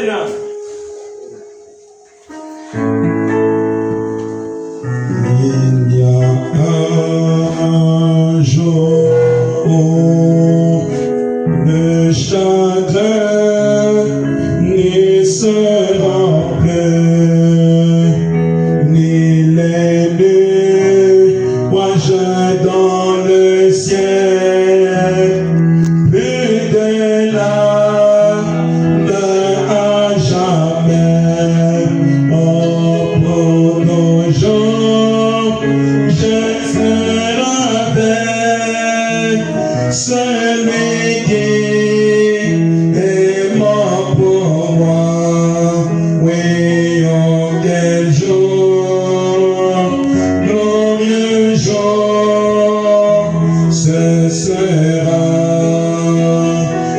Il y a un jour où le chagrin ne sera plus, ni les nuages dans le ciel, plus de larmes à jamais. Oh, pour nos jours, je serai avec celui qui est mort pour moi. Oui, oh, quel jour, glorieux jour, ce sera.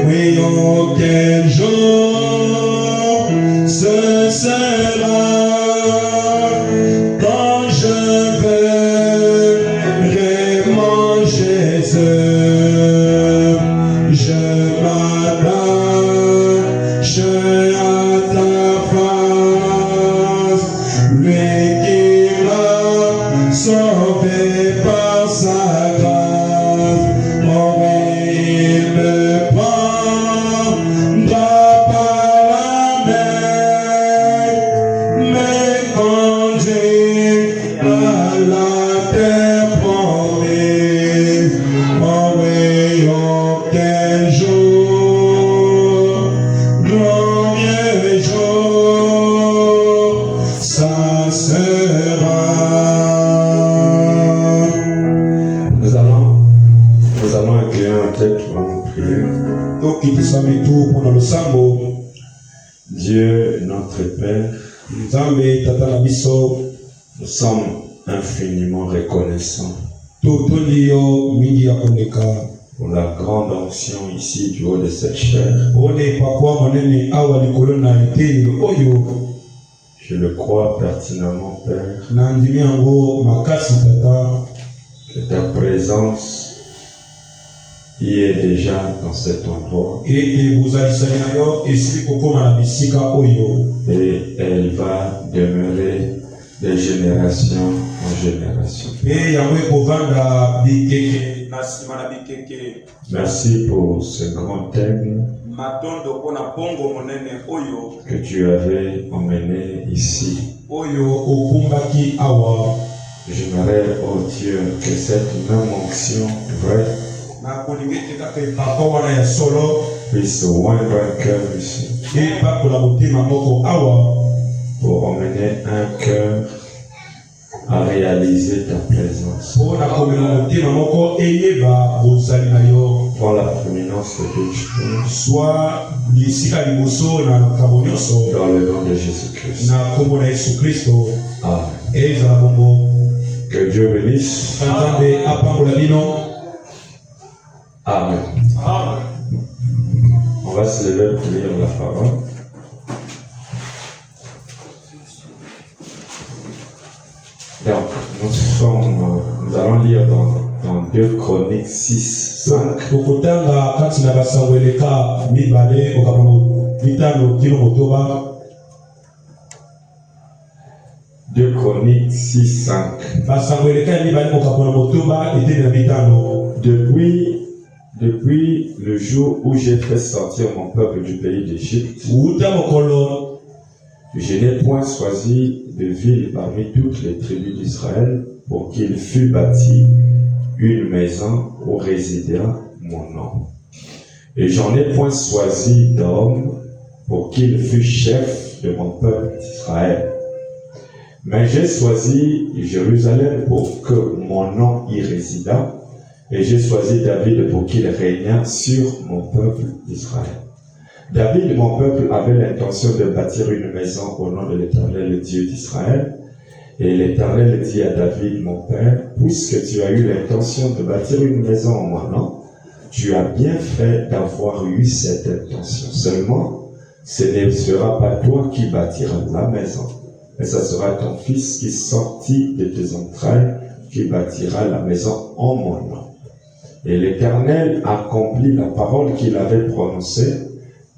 Oui, oh, quel jour, ce sera. Quand je verrai mon Jésus, je m'attache à ta face, lui qui m'a sauvé par sa grâce. Oh oui, il me prendra par la main, me conduit à la terre promise. Oh oui, oh quel jour, glorieux jour, ça sera. Nous allons accueillir un texte pour nous prier. Donc, il s'amène tout pendant le sambo. Dieu, notre Père, nous sommes infiniment reconnaissants pour la grande onction ici du haut de cette chair. Je le crois pertinemment, Père, que ta présence y est déjà dans cet endroit. Et elle va demeurer de génération en génération. Merci pour ce grand thème que tu avais emmené ici. J'aimerais, oh Dieu, que cette même onction vraie puisse oindre un cœur ici, pour emmener un cœur à réaliser ta présence. Pour la prééminence de Dieu. Dans le nom de Jésus-Christ. Amen. Que Dieu bénisse. Amen. On va se lever pour lire la parole. Donc, nous allons lire dans 2 Chroniques 6, 5. 2 Chroniques 6, 5. Depuis le jour où j'ai fait sortir mon peuple du pays d'Égypte, je n'ai point choisi de ville parmi toutes les tribus d'Israël pour qu'il fût bâti une maison où résidera mon nom. Et j'en ai point choisi d'homme pour qu'il fût chef de mon peuple d'Israël. Mais j'ai choisi Jérusalem pour que mon nom y résidât, et j'ai choisi David pour qu'il régnât sur mon peuple d'Israël. David, mon peuple, avait l'intention de bâtir une maison au nom de l'Éternel, le Dieu d'Israël. Et l'Éternel dit à David, mon père, puisque tu as eu l'intention de bâtir une maison en mon nom, tu as bien fait d'avoir eu cette intention. Seulement, ce ne sera pas toi qui bâtiras la maison, mais ce sera ton fils qui sortit de tes entrailles qui bâtira la maison en mon nom. Et l'Éternel accomplit la parole qu'il avait prononcée.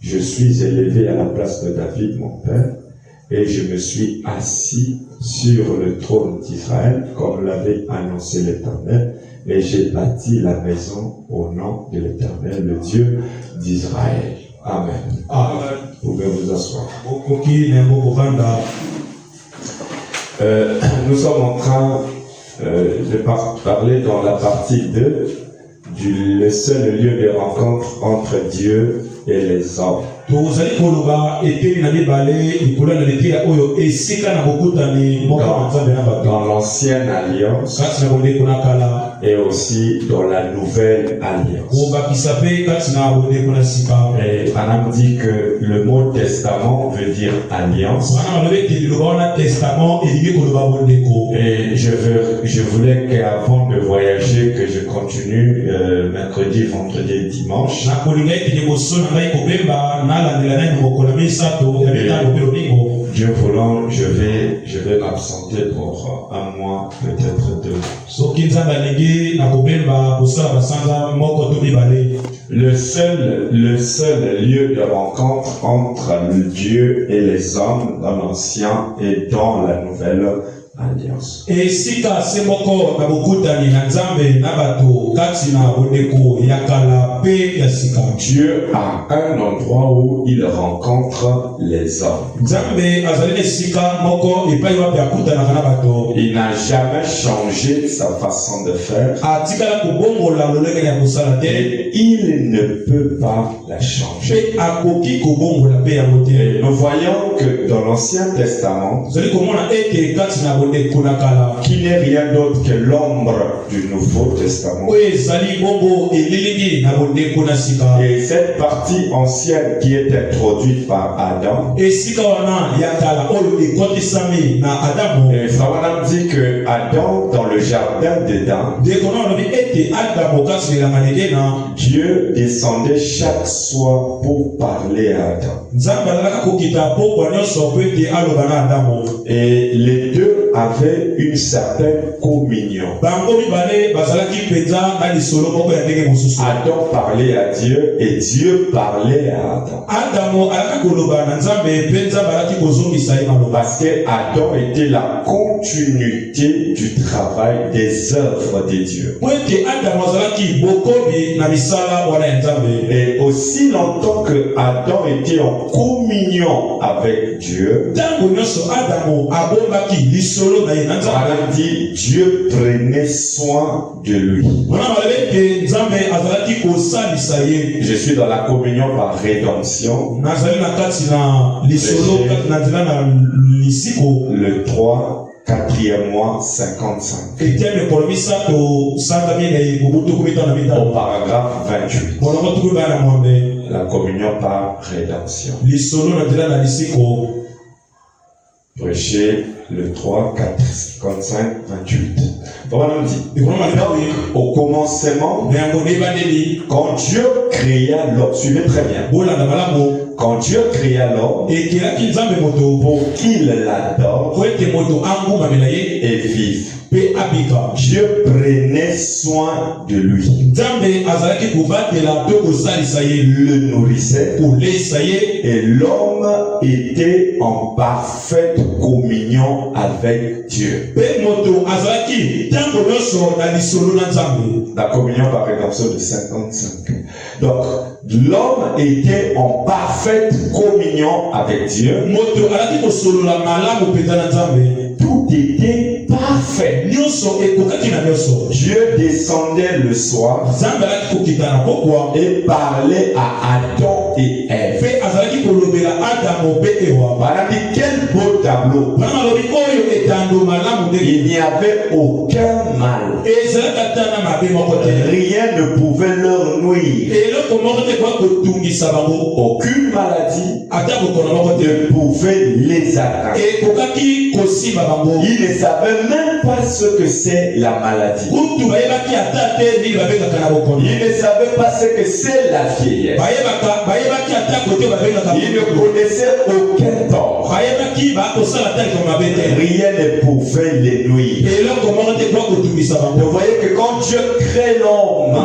je suis élevé à la place de David, mon père, et je me suis assis sur le trône d'Israël, comme l'avait annoncé l'Éternel, et j'ai bâti la maison au nom de l'Éternel, le Dieu d'Israël. Amen. Amen. Vous pouvez vous asseoir. Nous sommes en train de parler dans la partie 2 le seul lieu de rencontre entre Dieu et les hommes. Dans l'ancienne alliance et aussi dans la nouvelle alliance. Et Madame dit que le mot testament veut dire alliance. Et je voulais qu'avant de voyager, que je continue mercredi, vendredi, dimanche. Dieu voulant, je vais m'absenter pour un mois, peut-être 2. Le seul lieu de rencontre entre Dieu et les hommes dans l'Ancien et dans la Nouvelle Alliance. Dieu a un endroit où il rencontre les hommes. Il n'a jamais changé sa façon de faire. Et il ne peut pas la changer. Et nous voyons que dans l'Ancien Testament, qui n'est rien d'autre que l'ombre du Nouveau Testament. Et cette partie ancienne qui est introduite par Adam, et Frère dit que Adam, dans le jardin d'Éden, Dieu descendait chaque soir pour parler à Adam. Et les deux avaient une certaine communion. Adam parlait à Dieu et Dieu parlait à Adam. Parce que Adam était la continuité du travail des œuvres de Dieu. Et aussi longtemps que Adam était en communion avec Dieu, Adam dit Dieu prenait soin de lui. Je suis dans la communion par rédemption. Le 3, 4e mois, 55. Au paragraphe 28. La communion par rédemption. Prêcher le 3, 4, 55, 28. Voilà, on dit. Au commencement, quand Dieu créa l'homme, suivez très bien. Quand Dieu créa l'homme, pour qu'il l'adore et vive, Dieu prenait soin de lui. Le nourrissait et l'homme était en parfaite communion avec Dieu. La communion par rédemption de 55. Donc, l'homme était en parfaite communion avec Dieu. Tout était parfait. Dieu descendait le soir et parlait à Adam et Ève. Quel beau tableau. Il n'y avait aucun mal. Rien ne pouvait leur nuire. Aucune maladie ne pouvait les atteindre. Ils ne savaient même pas ce que c'est la maladie. Ils ne savaient pas ce que c'est la vieillesse. Ils ne connaissaient aucun tort. Rien ne pouvait les nuire. Vous voyez que quand Dieu crée l'homme, quand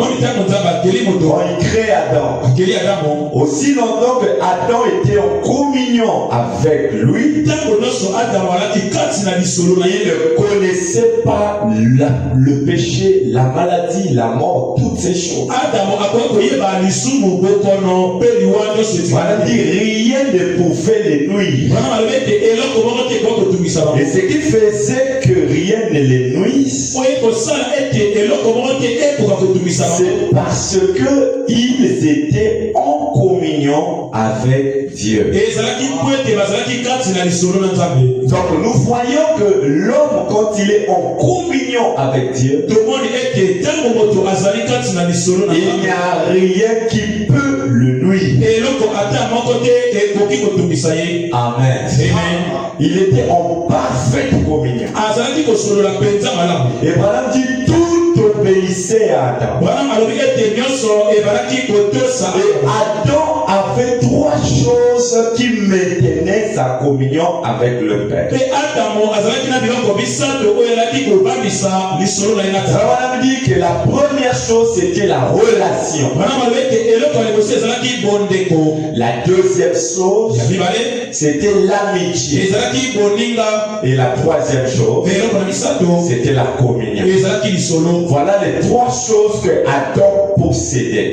il crée Adam, aussi longtemps que Adam était en communion avec lui, il ne connaissait pas le péché, la maladie, la mort, toutes ces choses. Voilà, dit rien ne pouvait les nuire. Et ce qui faisait que rien ne les nuise, c'est parce que ils étaient en communion avec Dieu. Donc nous voyons que l'homme, quand il est en communion avec Dieu, il n'y a rien qui peut le nuire. Amen. Il était en parfaite communion. Et Madame dit tout obéissait à Adam. Et Adam avait trois choses qui maintenaient sa communion avec le Père. Ça veut dire que la première chose c'était la relation. La deuxième chose c'était l'amitié. Et la troisième chose c'était la communion. Voilà les trois choses que Adam possédait.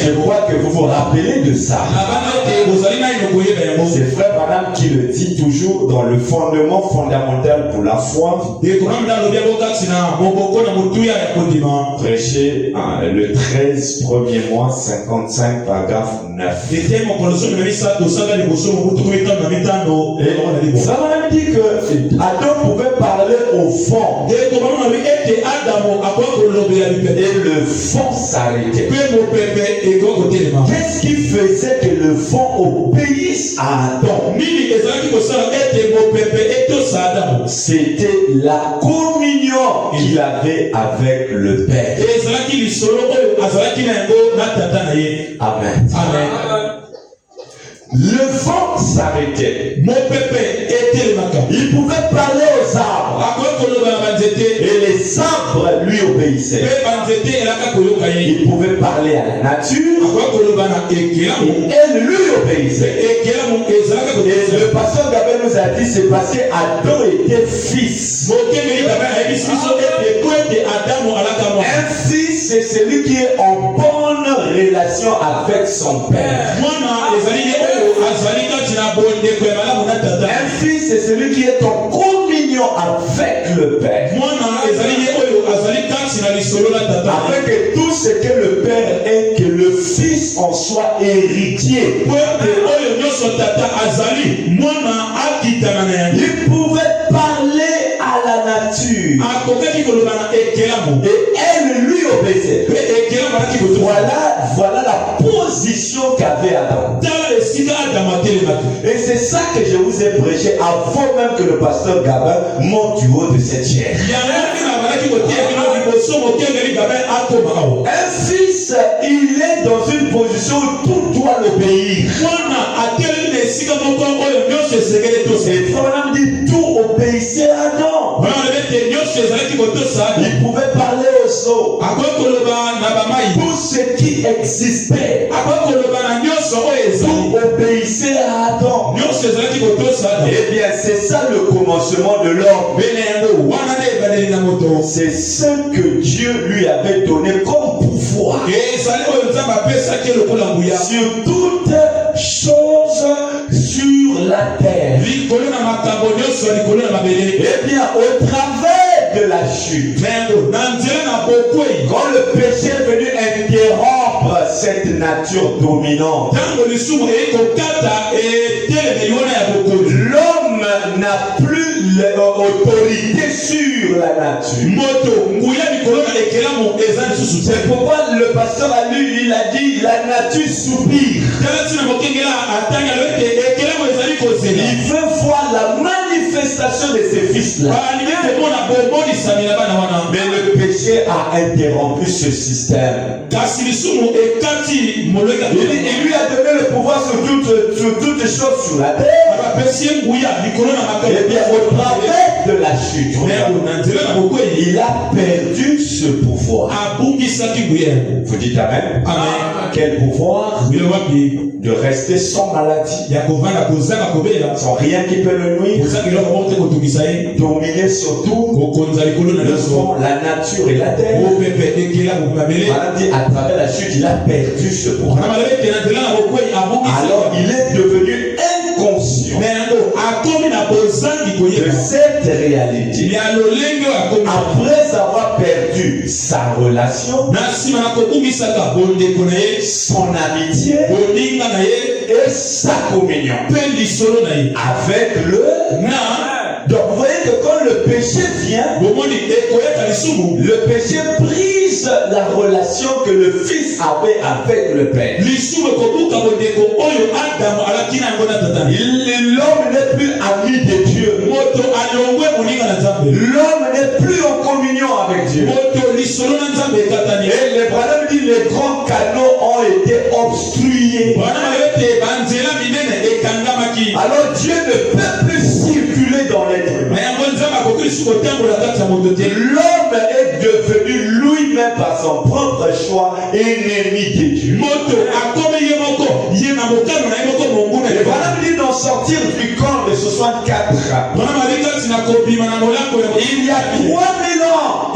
Je crois que vous vous rappelez de ça. C'est frère Madame qui le dit toujours dans le fondement fondamental pour la foi. Prêché le 13 premier mois 55 paragraphe 9. Ça m'a dit que Adam pouvait parler au fond. Et le fond s'arrêtait. Qu'est-ce qui faisait que le fond obéisse à Adam? C'était la communion qu'il avait avec le Père. Amen. Amen. Le vent s'arrêtait. Il pouvait parler aux arbres. Et les arbres lui obéissaient. Il pouvait parler à la nature. Et elle lui obéissait. Et le pasteur Gabriel nous a dit c'est parce qu'Adam était fils. Un fils c'est celui qui est en bonne relation avec son père. Un fils c'est celui qui est en communion avec le Père. Afin que tout ce que le Père est, que le Fils en soit héritier. Il pouvait parler à la nature. Et elle lui obéissait. Voilà la position qu'avait Adam. Et c'est ça que je vous ai prêché avant même que le pasteur Gabin monte du haut de cette chaire. Un fils, il est dans une position où tout doit l'obéir. Et Frère dit tout obéissait à Adam. Il pouvait parler aux eaux. Tout ce qui existait. Tout obéissait à Adam. Eh bien, c'est ça le commencement de l'homme. C'est ce que Dieu lui avait donné comme pouvoir. Sur toutes choses sur la terre. Eh bien, au travers de la chute, quand le péché est venu interrompre cette nature dominante, l'homme n'a plus l'autorité sur la nature. C'est pourquoi le pasteur a lu, il a dit la nature soupire. Il veut voir la manifestation manifestation de ces fils-là. Mais le péché a interrompu ce système. Il lui a donné le pouvoir sur toutes les choses sur la terre. Et bien, au travers de la chute, il a perdu ce pouvoir. Vous dites Amen. Quel pouvoir? De rester sans maladie, sans rien qui peut le nuire, dominer sur tout, le fond, la nature et la terre. Maladie, à travers la chute, il a perdu ce pouvoir. Alors il est devenu inconscient de cette réalité. Après avoir perdu sa relation, son amitié et sa communion avec le. Donc vous voyez que quand le péché vient, le péché brise la relation que le fils avait avec le père. L'homme n'est plus ami de Dieu. L'homme n'est plus en communion avec Dieu. Et le Branham dit les grands canaux ont été obstrués. Alors Dieu ne peut plus circuler dans l'être humain. L'homme est devenu lui-même par son propre choix ennemi de Dieu. Et voilà dit d'en sortir du camp de 64. Il y a 3000 ans,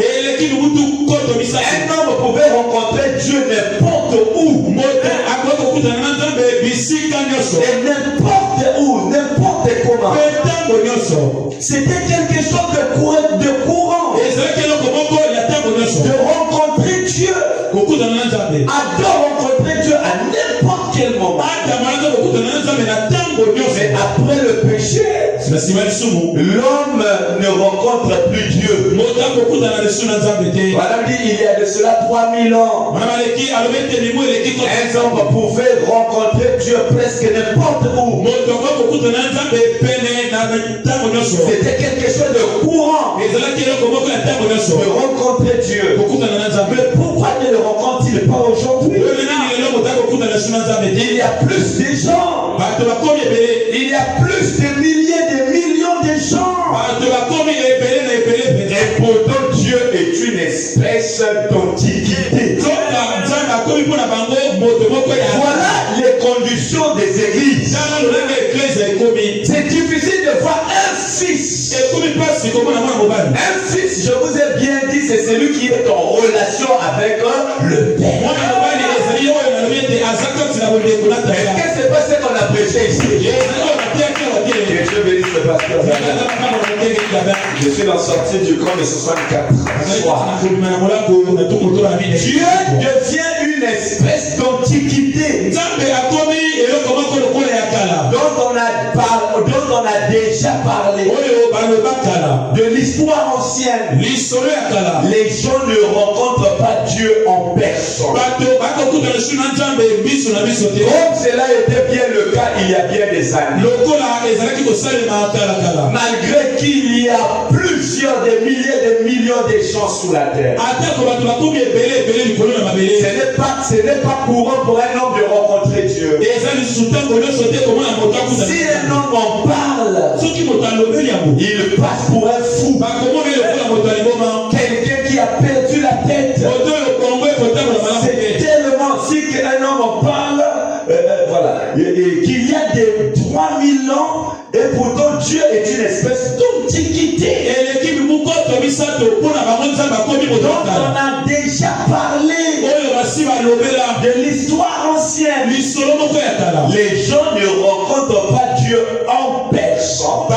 un homme pouvait rencontrer Dieu n'importe où. Et n'importe où, n'importe comment. C'était quelque chose de courant. De rencontrer Dieu. Adore rencontrer Dieu à n'importe quel moment. Mais après le péché, l'homme ne rencontre plus Dieu. Voilà dit il y a de cela 3000 ans. Un homme pouvait rencontrer Dieu presque n'importe où. C'était quelque chose de courant de rencontrer Dieu. Mais pourquoi ne le rencontre-t-il pas aujourd'hui? Il y a plus de gens. Il y a plus de milliers de millions de gens. Et pourtant Dieu est une espèce d'antiquité. Voilà les conditions des églises. C'est difficile de voir un fils. Un fils, je vous ai bien dit, c'est celui qui est en relation avec le Père. Est-ce que c'est pas ce qu'on a prêché ici? Que Dieu bénisse le pasteur. Je suis dans sortie du camp de 64. Dieu devient une espèce d'antiquité dont on a déjà parlé. De l'histoire ancienne. Les gens ne rencontrent pas Dieu en personne. Comme cela était bien le cas il y a bien des années. Malgré qu'il y a plusieurs des milliers de millions de gens sur la terre. Ce n'est pas courant pour un homme de rencontrer Dieu. Si un homme en parle, il passe pour un fou. Quelqu'un qui a perdu la tête. C'est tellement si qu'un homme en parle, voilà, qu'il y a des 3000 ans, et pourtant Dieu est une espèce d'antiquité. Donc on a déjà parlé de l'histoire ancienne. Les gens ne rencontrent pas Dieu en personne.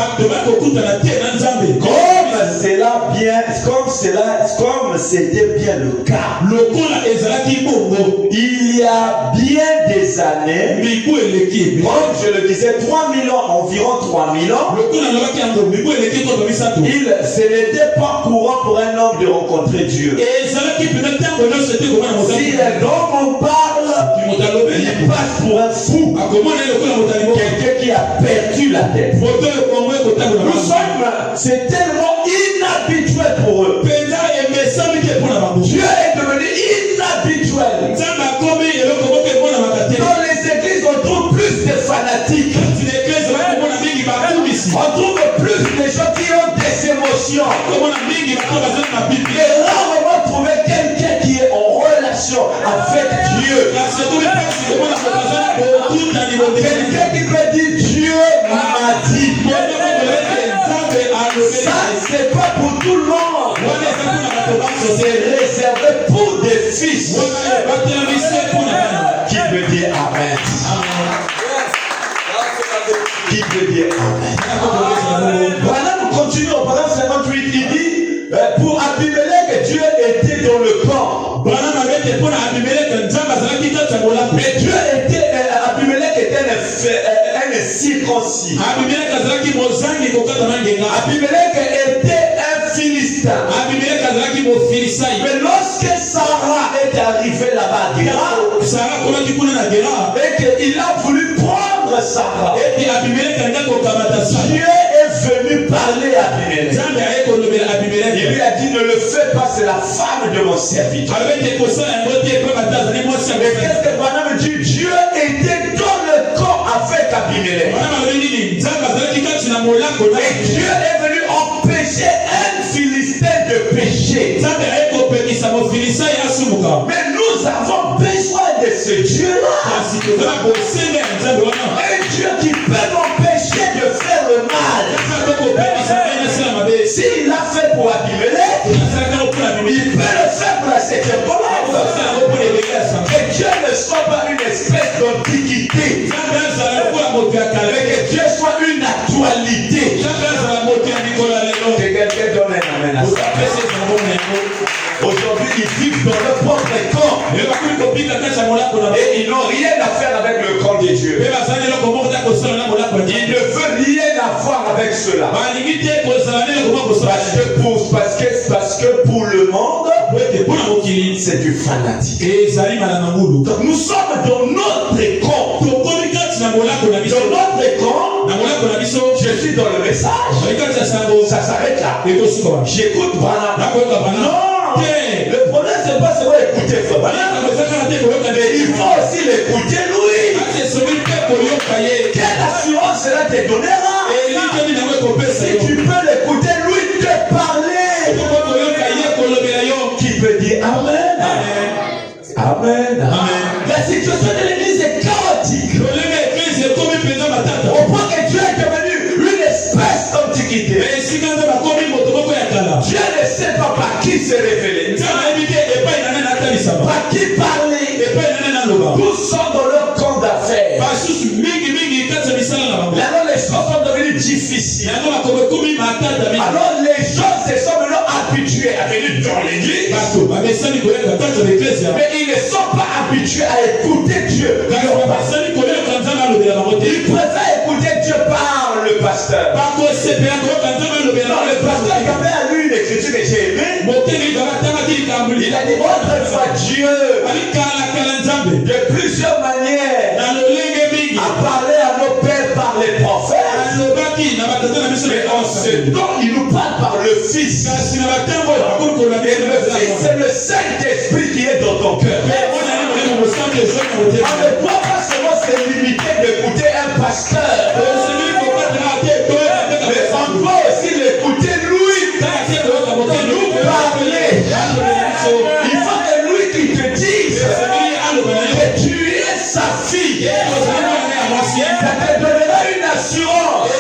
Comme c'était bien le cas. Il y a bien des années, comme je le disais, 3000 ans, environ 3000 ans, ce n'était pas courant pour un homme de rencontrer Dieu. Si un homme en parle, il passe pour un fou. Quelqu'un qui a perdu la tête. c'est tellement inhabituel pour eux. Dieu est devenu inhabituel. Dans les églises, on trouve plus de fanatiques. On trouve plus de gens qui ont des émotions. Et rarement trouver quelqu'un qui est en relation avec Dieu. Quelqu'un qui peut dire Dieu m'a dit. Ça, c'est pas pour tout le monde. C'est réservé pour des fils. Qui peut dire Amen? Qui peut dire Amen? Voilà, nous continuons. Au paragraphe 58, il dit pour Abimelech, Dieu était dans le camp. Mais Dieu était, Abimelech était un circoncis. Abimelech était un Philistin. Mais lorsque Sarah est arrivée là-bas à Guéra, et qu'il a voulu prendre Sarah, Dieu est venu parler à Abimelech. Il lui a dit, ne le fais pas, c'est la femme de mon serviteur. Mais qu'est-ce que Branham dit? Dieu était dans le camp avec Abimelech. Et Dieu est venu empêcher un Philistin de pécher. Mais nous avons besoin de ce Dieu-là. Un Dieu qui peut m'empêcher de faire le mal. S'il l'a fait pour Abimelech, il peut le faire pour la septième commande. Que Dieu ne soit pas une espèce d'antiquité, mais que Dieu soit une actualité. Que quelqu'un donne un amen à ça. Aujourd'hui, ils vivent dans leur propre camp. Et ils n'ont rien à faire avec le camp de Dieu. Ils ne veulent rien à voir avec cela. Parce que pour le monde, c'est du fanatisme. Donc nous sommes dans notre camp. Dans notre camp, je suis dans le message. Ça s'arrête là. J'écoute Branham. Non. Le problème, c'est pas seulement écouter Branham, mais il faut aussi l'écouter lui. Quelle assurance cela te donnera? Si tu peux l'écouter lui te parler. Qui peut dire Amen? Amen. La situation de l'église est chaotique. Au point que Dieu est devenu une espèce d'antiquité. Dieu ne sait pas par qui se révéler, par qui parler. Tous sont dans leur camp d'affaires. Alors les choses sont devenues difficiles. Alors les gens se sont maintenant habitués à venir dans l'église. Mais ils ne sont pas habitués à écouter Dieu. Ils préfèrent écouter Dieu par le pasteur. Non, le pasteur il avait à lui une écriture que j'ai aimée. Il a dit autrefois Dieu de plusieurs manières a parlé à nos pères par les prophètes. Mais en ce temps il nous parle par le Fils. Et le Fils c'est le Saint-Esprit qui est dans ton cœur. On ne doit pas seulement se limiter d'écouter un pasteur. Mais on doit aussi l'écouter lui. Nous parler. Il faut que lui qui te dise que tu es sa fille. Ça te donnera une assurance.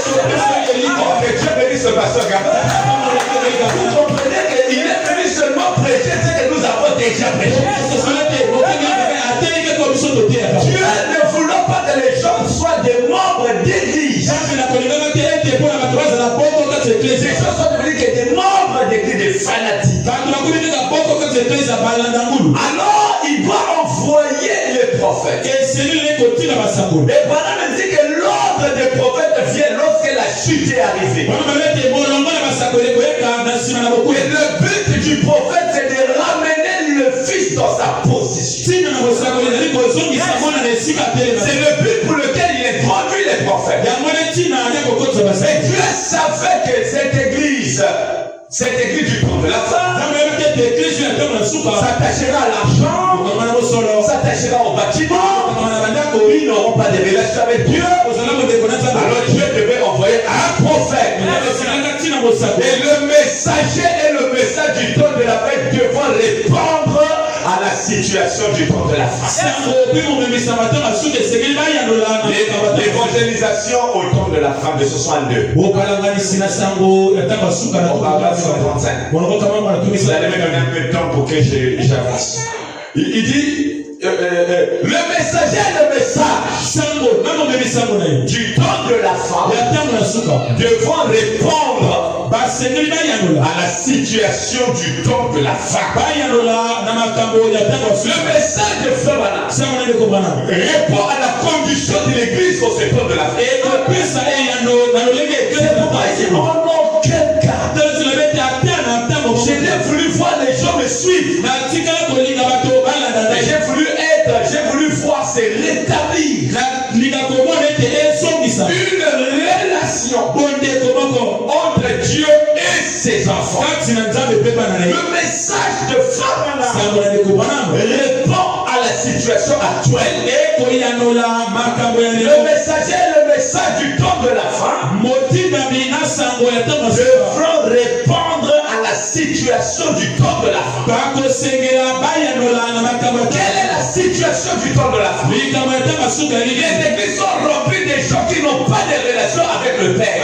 Que Dieu bénisse ce pasteur Gabin. Vous comprenez qu'il est venu seulement prêcher ce que nous avons déjà prêché. Dieu ne voulant pas que les gens soient des membres d'église. Les gens sont devenus que des membres d'église, des fanatiques. Alors il doit envoyer les prophètes. Et Branham dit que l'ordre des prophètes vient lorsque la chute est arrivée. Et le but du prophète c'est de ramener le Fils dans sa position. C'est le but pour lequel il introduit les prophètes. Et Dieu savait Cette église du temps de la fin s'attachera à l'argent, s'attachera au bâtiment. Ils n'auront pas de relation avec Dieu. Alors Dieu devait envoyer un prophète. Et le messager et le message du temps de la fête devront répondre à la situation du temps de la fin. L'évangélisation au temps de la fin de 62. Au paragraphe 135. Vous allez me donner un peu de temps pour que j'avance. Il dit le messager et le message du temps de la fin devront répondre à la situation du temps de la fin. Le message de Frère répond à la condition de l'église au temps de la fin. C'est pourquoi il dit en aucun cas je n'ai voulu voir les gens me suivre. J'ai voulu voir se rétablir une relation entre Dieu et ses enfants. Le message de Frère répond à la situation actuelle. Le messager et le message du temps de la fin devront répondre à la situation du temps de la fin. Quelle est la situation du temps de la fin? Les églises sont remplies des gens qui n'ont pas de relation avec le Père.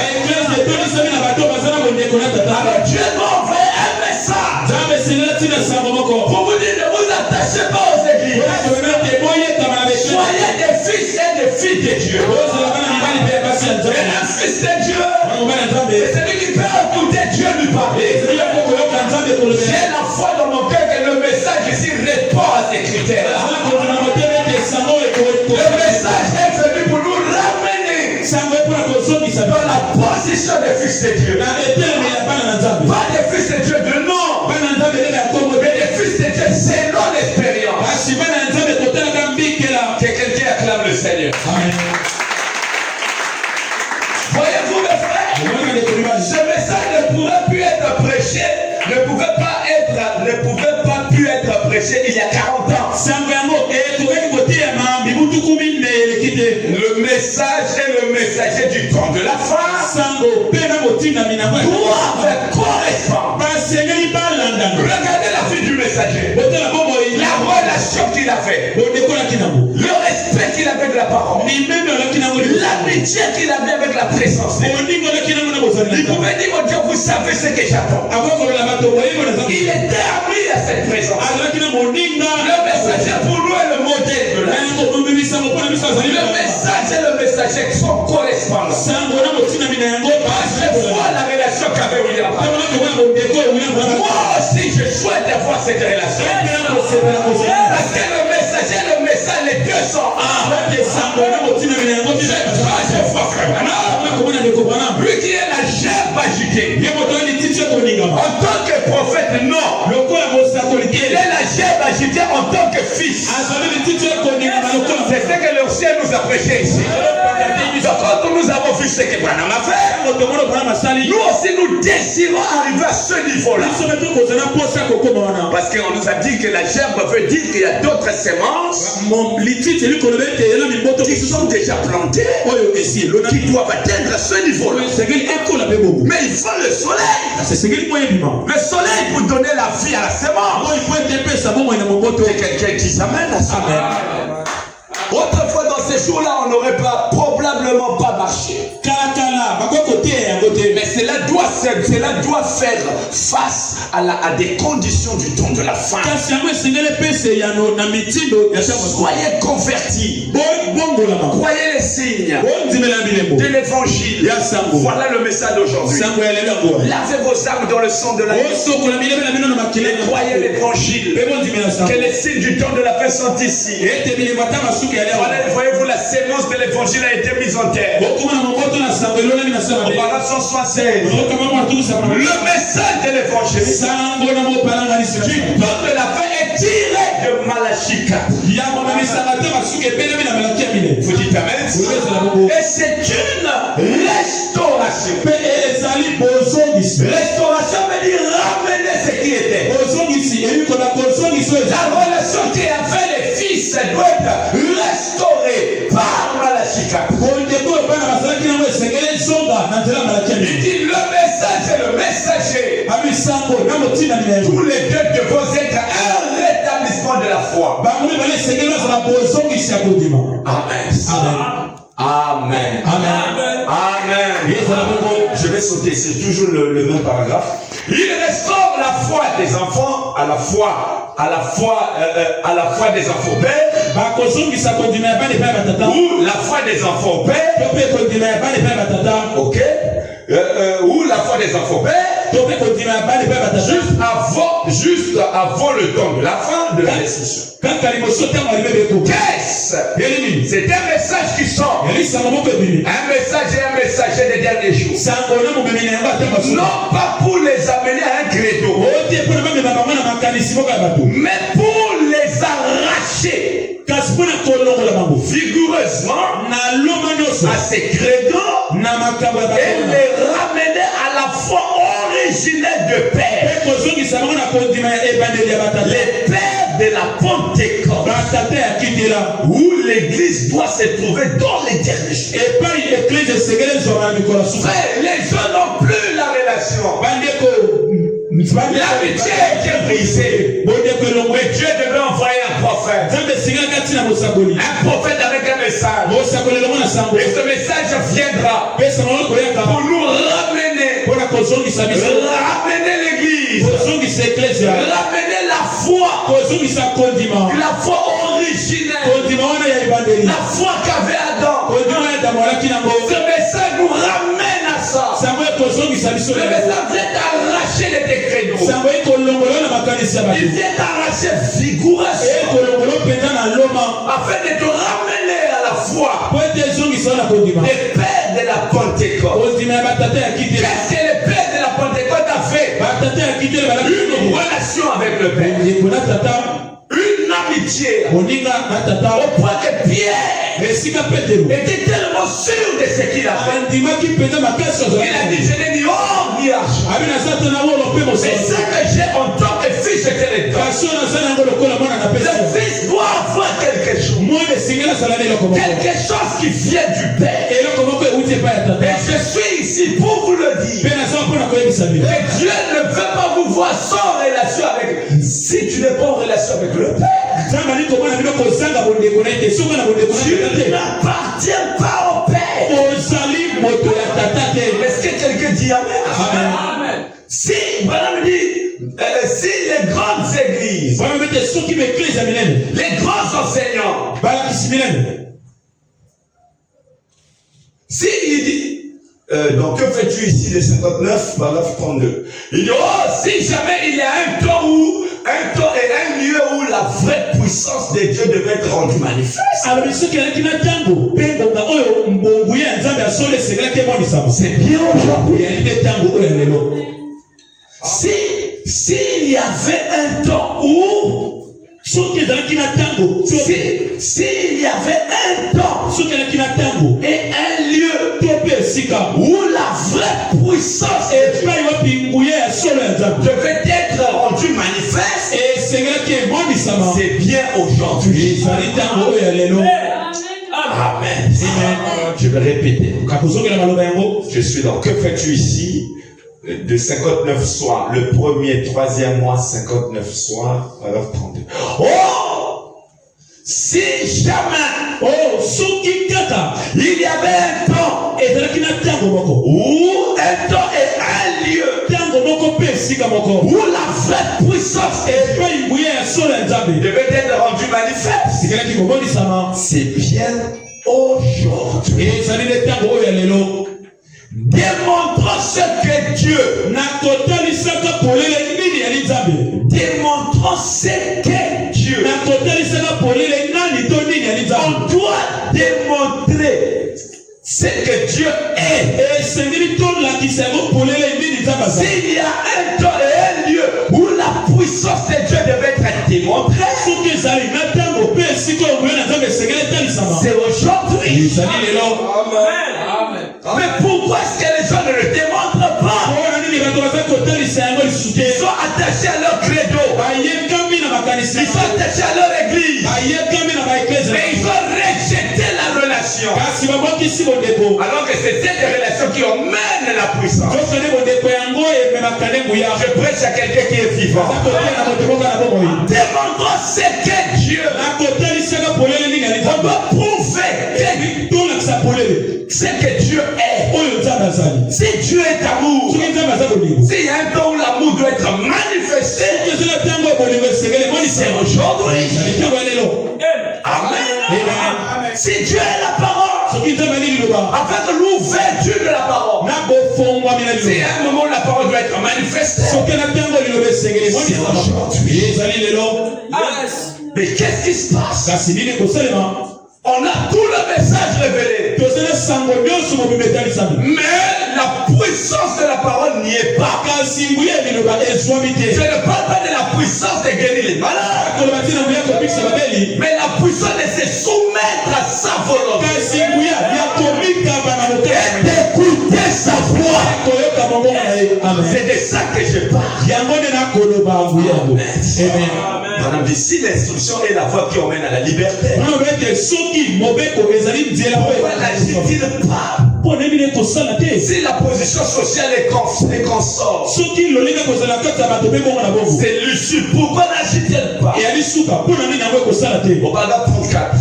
Alors Dieu m'a envoyé un message pour vous dire ne vous attachez pas aux églises. Soyez des fils et des filles de Dieu. Et un fils de Dieu, c'est celui qui peut écouter Dieu lui parler. J'ai la foi dans mon cœur que le message ici répond à ces critères. Le message est venu pour nous ramener dans la position des fils de Dieu. Pas des fils de Dieu de nom, mais des fils de Dieu selon l'expérience. Que quelqu'un acclame le Seigneur. Amen. Voyez-vous mes frères, ce message ne pourrait plus être prêché, ne pouvait pas plus être prêché il y a 40 ans. Le message et le messager du temps de la fin doivent correspondre. Regardez la vie du messager, la relation qu'il avait, le respect qu'il avait de la parole, l'amitié qu'il avait avec la présence. Il pouvait dire au Dieu, vous savez ce que j'attends. Il était ami à cette présence. Le messager pour nous est le modèle de la vie. Le message et le messager sont correspondants. Je vois la relation qu'avait William. Moi aussi je souhaite avoir cette relation. Parce que le messager et le message, les deux sont un. Lui qui est la gerbe agitée. En tant que prophète, non. Il est la gerbe agitée en tant que fils. C'est ce que le ciel nous a prêché ici. Donc quand nous avons vu ce que Branham a fait, nous aussi nous désirons arriver à ce niveau-là. Parce qu'on nous a dit que la gerbe veut dire qu'il y a d'autres semences qui sont déjà plantées, qui doivent atteindre ce niveau-là. Mais il faut le soleil. Le soleil pour donner la vie à la semence. C'est quelqu'un qui s'amène à ça. Autrefois, dans ces jours-là, on n'aurait probablement pas marché. Mais cela doit faire face à des conditions du temps de la fin. Soyez convertis. Croyez les signes de l'évangile. Voilà le message d'aujourd'hui. Lavez vos âmes dans le sang de la vie. Et croyez l'évangile. Que les signes du temps de la fin sont ici. Voyez-vous, la sémence de l'évangile a été mise en terre. Au paragraphe 176. Le message de l'évangile du temps de la fin est tiré de Malachie 4. Vous dites amen. Et c'est une restauration. Restauration veut dire Il dit le message et le messager. Tous les deux devront être un rétablissement de la foi. Amen. Amen. Amen. Je vais sauter, c'est toujours le même paragraphe. Il restaure la foi des enfants à la foi des enfants au père. Ou la foi des enfants au père. Ok. Ou la foi des enfants au père. Juste avant le temps de la fin de la destruction. Qu'est-ce? C'est un message qui sort. Un message et un messager des derniers jours. Non pas pour les amener à un credo, mais pour les arracher vigoureusement à ces credos et les ramener à la foi originelle de Père. Les pères de la Pentecôte, où l'église doit se trouver dans les derniers jours. Frère, les gens n'ont plus la relation. L'amitié est brisée. Mais Dieu devait envoyer un prophète. Un prophète avec un message. Et ce message viendra pour nous ramener l'église. Ramener la foi. La foi originelle. La foi qu'avait Adam. Ce message nous ramène à ça. Le message vient arracher les décrétos. Il vient arracher vigoureusement afin de te ramener à la foi. Les pères de la Pentecôte. Qu'est-ce que les pères de la Pentecôte a fait? Une relation avec le Père. Une amitié. Au point que Pierre était tellement sûr de ce qu'il a fait. Il a dit, je n'ai ni or ni argent. Mais ce que j'ai en tant que fils, je te le donne. Le fils doit avoir quelque chose. Quelque chose qui vient du Père. Et je suis ici pour vous le dire. Que Dieu ne veut pas vous voir sans relation avec. Si tu n'es pas en relation avec le Père, tu n'appartiens pas au Père. Est-ce que quelqu'un dit Amen? Amen. Si, Branham dit, si les grandes églises, les grands enseignants, si il dit, donc que fais-tu ici, les 59, paragraphe 32? Il dit, oh, si jamais il y a un temps et un lieu où la vraie puissance de Dieu devait être rendue manifeste. C'est bien aujourd'hui. S'il y avait un temps où s'il y avait un temps et un lieu où la vraie puissance devait être rendue manifeste, c'est bien aujourd'hui. Amen. Je vais répéter. Je suis dans que fais-tu ici? De 59 soirs, le premier, troisième mois, 59 soirs, alors 32. Oh! Si jamais, il y avait un temps, ou un temps et un lieu, où la vraie puissance devait être rendue manifeste, c'est bien aujourd'hui. Démontrons ce que Dieu. Démontrons ce que Dieu. On doit démontrer ce que Dieu est. S'il y a un temps et un lieu où la puissance de Dieu devait être démontrée, c'est aujourd'hui. Amen. Mais pourquoi est-ce que les gens ne le démontrent pas? Ils sont attachés à leur credo. Ils sont attachés à leur église. Mais ils ont rejeté la relation. Alors que c'est cette relation qui emmène la puissance. Je prêche à quelqu'un qui est vivant. Demande-toi ce qu'est Dieu. On doit prouver ce que Dieu est. Si Dieu est amour, s'il y a un temps où l'amour doit être manifesté, c'est aujourd'hui. Amen. Si Dieu est la parole, avec l'ouverture de la parole, c'est un moment où la parole doit être manifestée. C'est aujourd'hui. Mais qu'est-ce qui se passe? On a tout le message révélé. Mais la puissance de la parole n'y est pas. Je ne parle pas de la puissance de guérir les malades, mais la puissance de se soumettre à sa volonté et d'écouter sa voix. C'est de ça que je parle. Madame dit, si l'instruction est la voie qui emmène à la liberté, pourquoi n'agit-il pas? Si la position sociale est consort, c'est l'issue. Pourquoi n'agit-elle pas? Au paragraphe 34.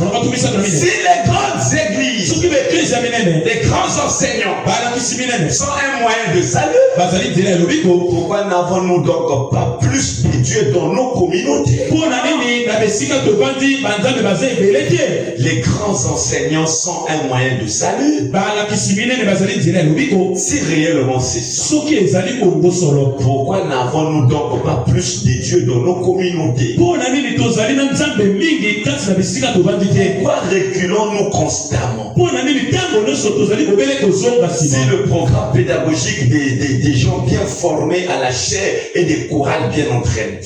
Si les grandes églises, les grands enseignants sont un moyen de salut, pourquoi n'avons-nous donc pas plus de Dieu dans nos communautés? Les grands enseignants sont un moyen de salut. Si réellement c'est ça, pourquoi n'avons-nous donc pas plus de Dieu dans nos communautés? Pourquoi reculons-nous constamment? Si le programme pédagogique des gens bien formés à la chair et des chorales bien entraînés,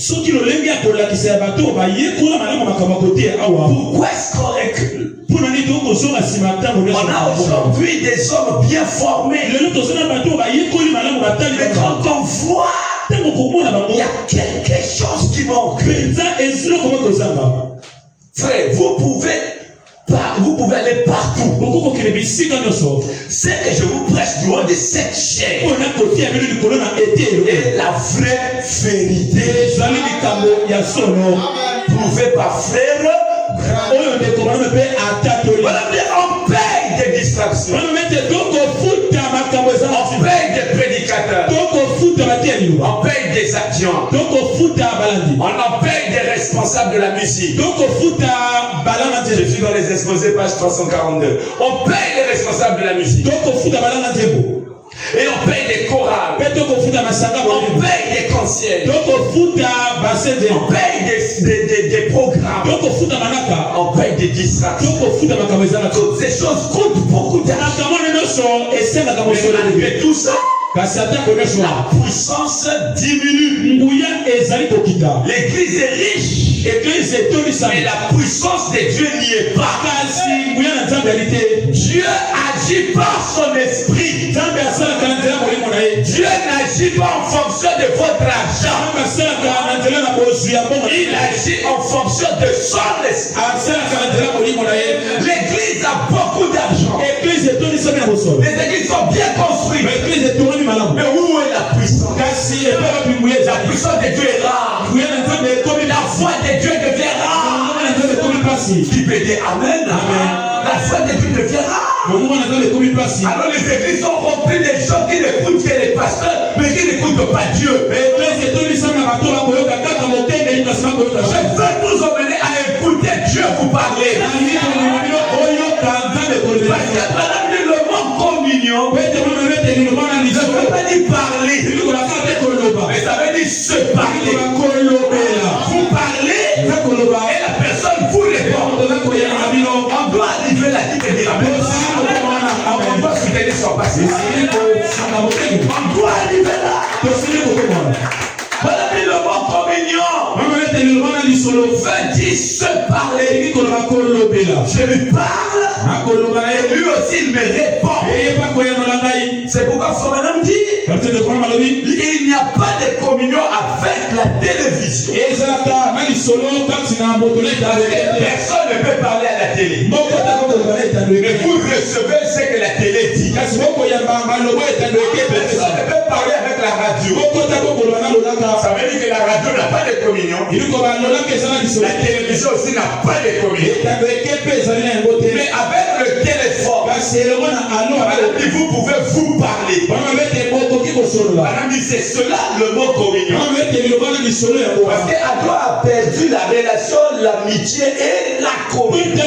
pourquoi est-ce qu'on recule? On a aujourd'hui des hommes bien formés, mais quand on voit, il y a quelque chose qui manque. Frère, vous pouvez aller partout. C'est que je vous prêche loin de cette chair et la vraie vérité prouvée par frère. On paye des distractions, on paye des prédicateurs, on paye des actions, on en paye des responsables de la musique. Je suis dans les exposés, page 342. On paye les responsables de la musique. Et on paye des chorales, on paye des concerts, on paye des programmes, on paye des distractions. Toutes ces choses coûtent beaucoup d'argent. Mais tout ça, la puissance diminue. L'église est riche, mais la puissance de Dieu n'y est pas. Dieu agit par son esprit. Dieu n'agit pas en fonction de votre argent. Il agit en fonction de son esprit. L'église a beaucoup d'argent. Les églises sont bien construites. Mais où est la puissance? La puissance de Dieu est rare. La foi de Dieu devient rare. Qui peut dire Amen? La foi de Dieu devient rare. Alors les églises sont remplies de gens qui n'écoutent que les pasteurs, mais qui n'écoutent pas Dieu. Je veux vous emmener à écouter Dieu vous parler. Parce que madame dit le mot communion, ça ne veut pas dire parler, mais ça veut dire se parler. Vous parlez et la personne vous répond. On doit arriver là qui te dira on doit soutenir son passé. On doit arriver là. Voilà le mot communion. Veut dire se parler. Je lui parle et lui aussi il me répond. C'est pourquoi son madame dit Il n'y a pas de communion avec la télévision. Personne ne peut parler à la télé. Mais vous recevez ce que la télé dit. Personne ne peut parler avec la radio. Ça veut dire que la radio n'a pas de communion. La télévision aussi n'a pas de communion. Mais avec le téléphone, vous pouvez vous parler. C'est cela le mot communion. Parce qu'Adam a perdu la relation, l'amitié et la communion.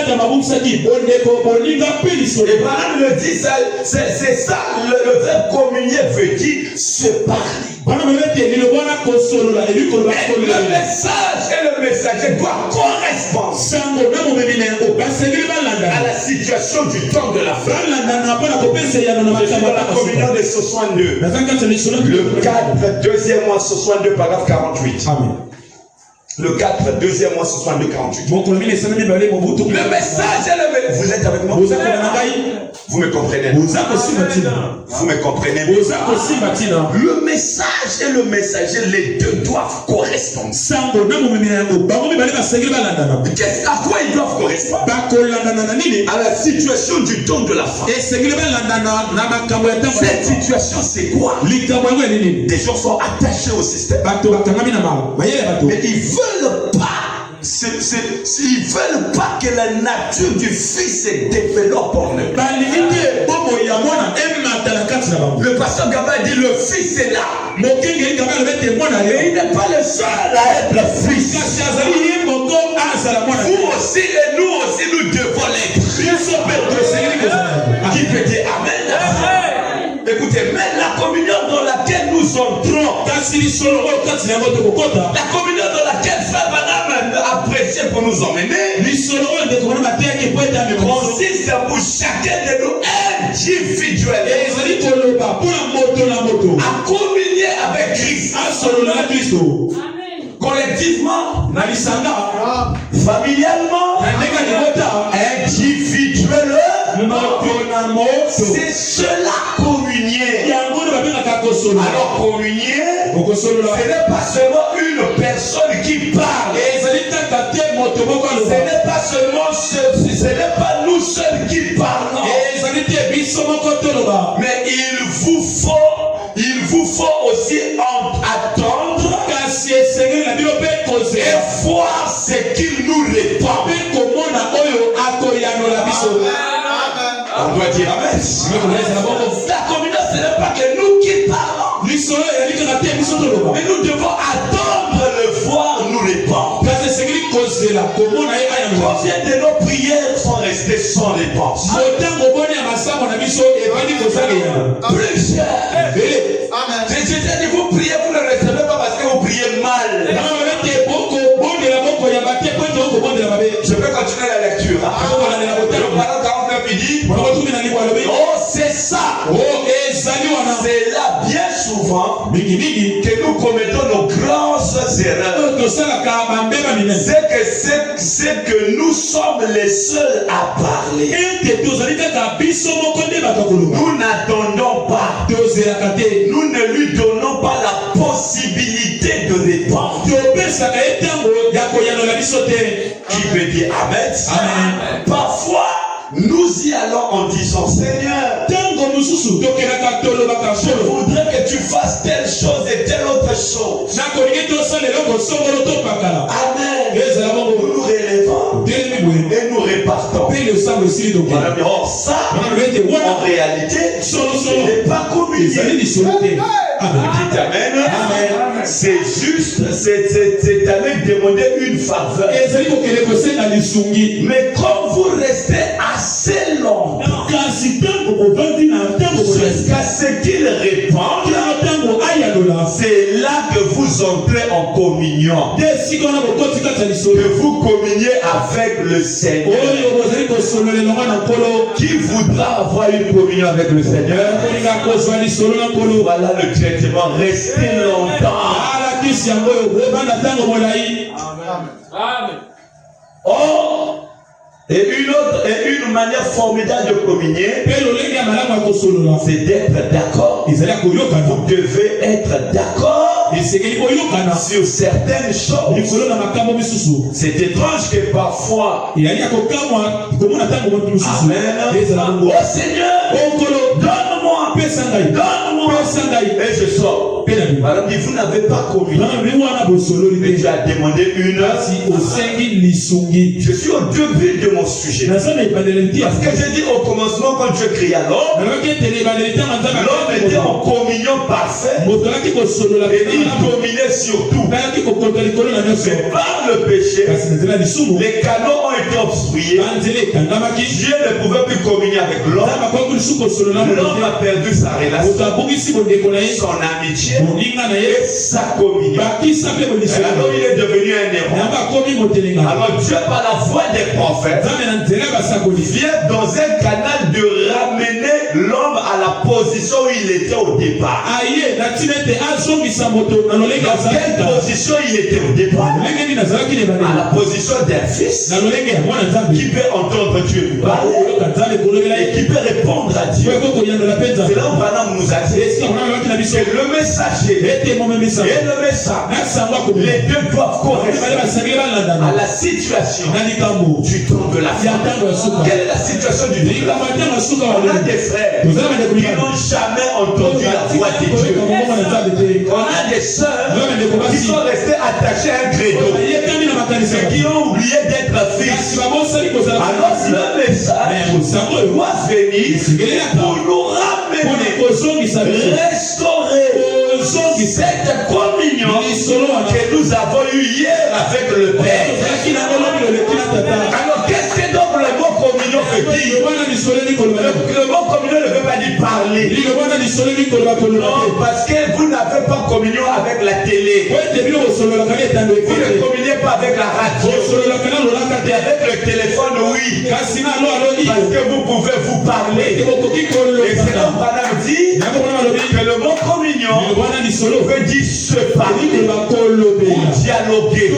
Et Branham le dit, c'est ça, le verbe communier veut dire se parler. Mais le message et le messager doivent correspondre à la situation du temps de la fin. La communion de 62. Le 4, deuxième mois 62, paragraphe 48. Amen. Le 4, deuxième mois 62, 48. Le message et le message. Vous êtes avec moi? Vous me comprenez? Vous me comprenez? Le message et le messager, les deux doivent correspondre. À quoi ils doivent correspondre? À la situation du temps de la fin. Cette situation, c'est quoi? Des gens sont attachés au système. Mais ils veulent pas que la nature du Fils se développe en eux. Le pasteur Gaba dit le Fils est là. Mais il n'est pas le seul à être le Fils. Vous aussi et nous aussi, nous devons l'être. Qui peut dire Amen? Écoutez, mais la communion dans laquelle nous entrons, la communion dans laquelle Frère Branham a prêché pour nous emmener, consiste pour chacun de nous individuellement à communier avec Christ. Collectivement, familialement, individuellement, c'est cela communier. Alors communier, ce n'est pas seulement une personne qui parle. Ce n'est pas seulement ce n'est pas nous seuls qui parlons. Mais il vous faut aussi attendre et voir ce qu'il nous répond. On doit dire Amen. La communion, ce n'est pas que nous qui parlons. Mais nous devons attendre le voir nous répondre. Combien de nos prières sont restées sans réponse? Plusieurs. Amen. Vous priez, vous ne recevez pas parce que vous priez mal. Je peux continuer la lecture. Le parent 49 il dit, oh c'est ça. C'est là bien souvent que nous commettons nos grandes erreurs. C'est que nous sommes les seuls à parler. Nous n'attendons pas. Nous ne lui donnons pas la possibilité de répondre. Qui veut dire Amen. Amen. Parfois, nous y allons en disant Seigneur, je voudrais que tu fasses telle chose et telle autre chose. Amen. Nous nous relevons et nous répartons. Alors ça, en réalité, ce n'est pas communier. Dites Amen. C'est juste, c'est avec demander une faveur. Mais quand vous restez assez longtemps jusqu'à ce qu'il réponde, c'est là que vous entrez en communion. Que vous communiez avec le Seigneur. Qui voudra avoir une communion avec le Seigneur? Voilà le traitement. Restez longtemps. Oh, et une manière formidable de communier, c'est d'être d'accord. Vous devez être d'accord sur certaines choses. C'est étrange que parfois, Amen, oh Seigneur, donne-moi, et je sors. Madame dit, vous n'avez pas commis, mais tu as demandé une heure. Je suis au début de mon sujet. Parce que j'ai dit au commencement, quand Dieu cria l'homme, l'homme était en communion parfaite et il dominait sur tout. Mais par le péché, les canaux ont été obstrués. Dieu ne pouvait plus communier avec l'homme. L'homme a perdu sa relation, son amitié et sa communion. Alors il est devenu un héros. Alors Dieu, par la voix des prophètes, vient dans un canal de ramener l'homme à la position où il était au départ. Dans quelle position il était au départ? À la position d'un fils qui peut entendre Dieu lui parler et qui peut répondre à Dieu. C'est là où Branham nous a dit que le messager et le message, les deux doivent correspondre à la situation du temps de la femme. Quelle est la situation du temps de la femme? On a des frères qui n'ont jamais entendu la voix de Dieu. On a des sœurs qui sont restées attachées à un credo et qui ont oublié d'être fils. Alors le message doit venir pour nous ramener, restaurer cette communion que nous avons eue hier avec le Père. Alors qu'est-ce que donc le mot communion veut dire? Le mot communion ne veut pas dire parler. Non, parce que vous n'avez pas communion avec la télé. Vous ne communiez pas avec la radio. Et avec le téléphone, oui. Parce que vous pouvez vous parler. Et c'est là où Branham dit que le mot communion veut dire se parler ou dialoguer.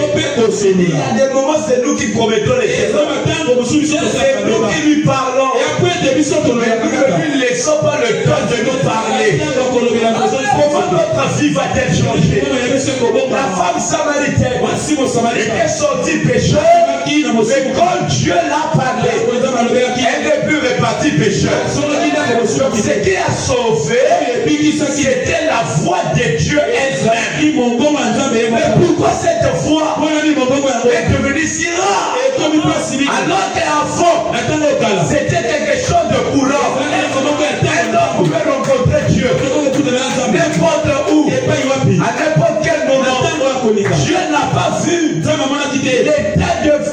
Il y a des moments, c'est nous qui commettons les erreurs. C'est nous qui lui parlons. Mais nous ne lui laissons pas le temps de nous parler. Comment notre vie va-t-elle changer? La femme samaritaine était sortie pécheur, mais quand Dieu l'a parlé, elle n'est plus repartie pécheur. Ce qui a sauvé, c'était la voix de Dieu elle-même. Mais pourquoi cette voix est devenue si rare? Alors qu'avant, c'était quelque chose de courant. Un homme pouvait rencontrer Dieu n'importe où, à n'importe quel moment. Dieu n'a pas vu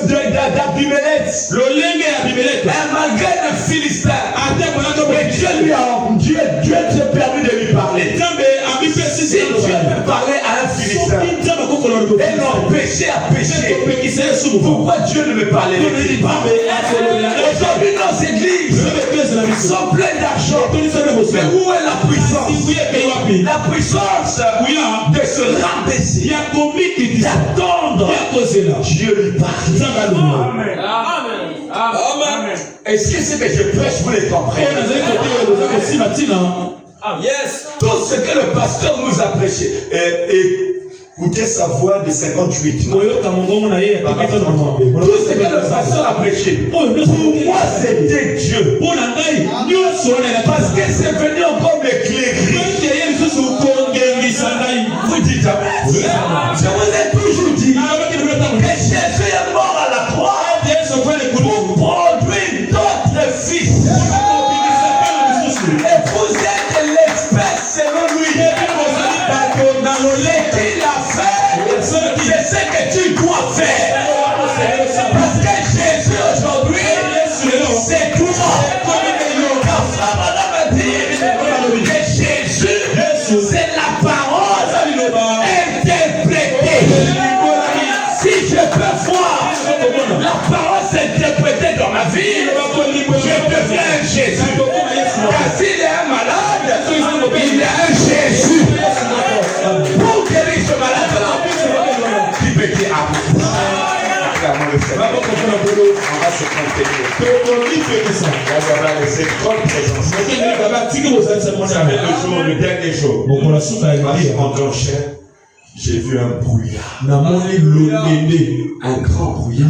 l'état d'Abimelech. Malgré le Philistin, mais Dieu s'est permis de lui parler. Si Dieu peut parler à un Philistin et l'empêcher à pécher, pourquoi Dieu ne me parlait pas? Aujourd'hui, nos églises sont pleines d'argent. Mais où est la puissance? La puissance de se rabaisser, d'attendre Dieu lui parle. Amen. Est-ce que ce que je prêche, vous les comprenez? Yes. Tout ce que le pasteur nous a prêché, écoutez sa voix de 58. Tout ce que le pasteur a prêché, pour moi c'était Dieu. Parce que c'est venu encore m'éclairer. Vous dites amen. Je vous ai toujours dit que Jésus est mort à la croix pour produire d'autres fils. Et vous êtes l'espèce selon lui. Ce qu'il a fait, c'est ce que tu dois faire. Parce que Jésus aujourd'hui, c'est toi. La femme a dit que Jésus, c'est la parole interprétée. Si je peux voir la parole s'interpréter dans ma vie, je deviens un Jésus. Car s'il est un malade, il est un Jésus. Pour guérir ce malade-là, tu peux dire amen. On va se contenir. On va laisser trop de présence. le dernier jour, en entrant en chair, j'ai vu un brouillard. Un grand brouillard.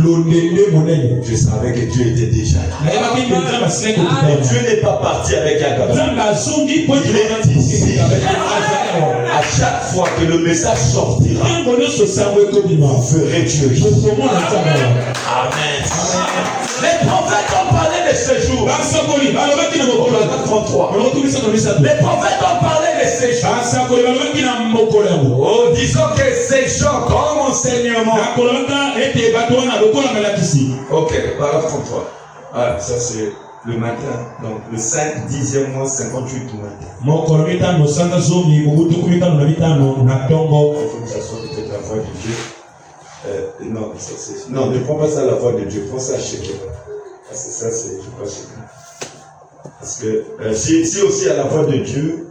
Je savais que Dieu était déjà là. Dieu n'est pas parti avec un gars. Il est ici. À chaque fois que le message sortira, vous verrez Dieu. Amen. Les prophètes ont parlé de ce jour. Au 33. Les prophètes ont parlé de ces jours. Oh, disons que ces gens comme enseignement. Ok, paragraphe 33. Ah, ça c'est le matin. Donc le 5, 10e mois, 58 du matin. Il faut que ça soit peut-être la voix de Dieu. Non, ne prends pas ça la voix de Dieu, prends ça chez toi. Parce que ça, c'est, je crois, chez toi. Parce que si aussi à la voix de Dieu,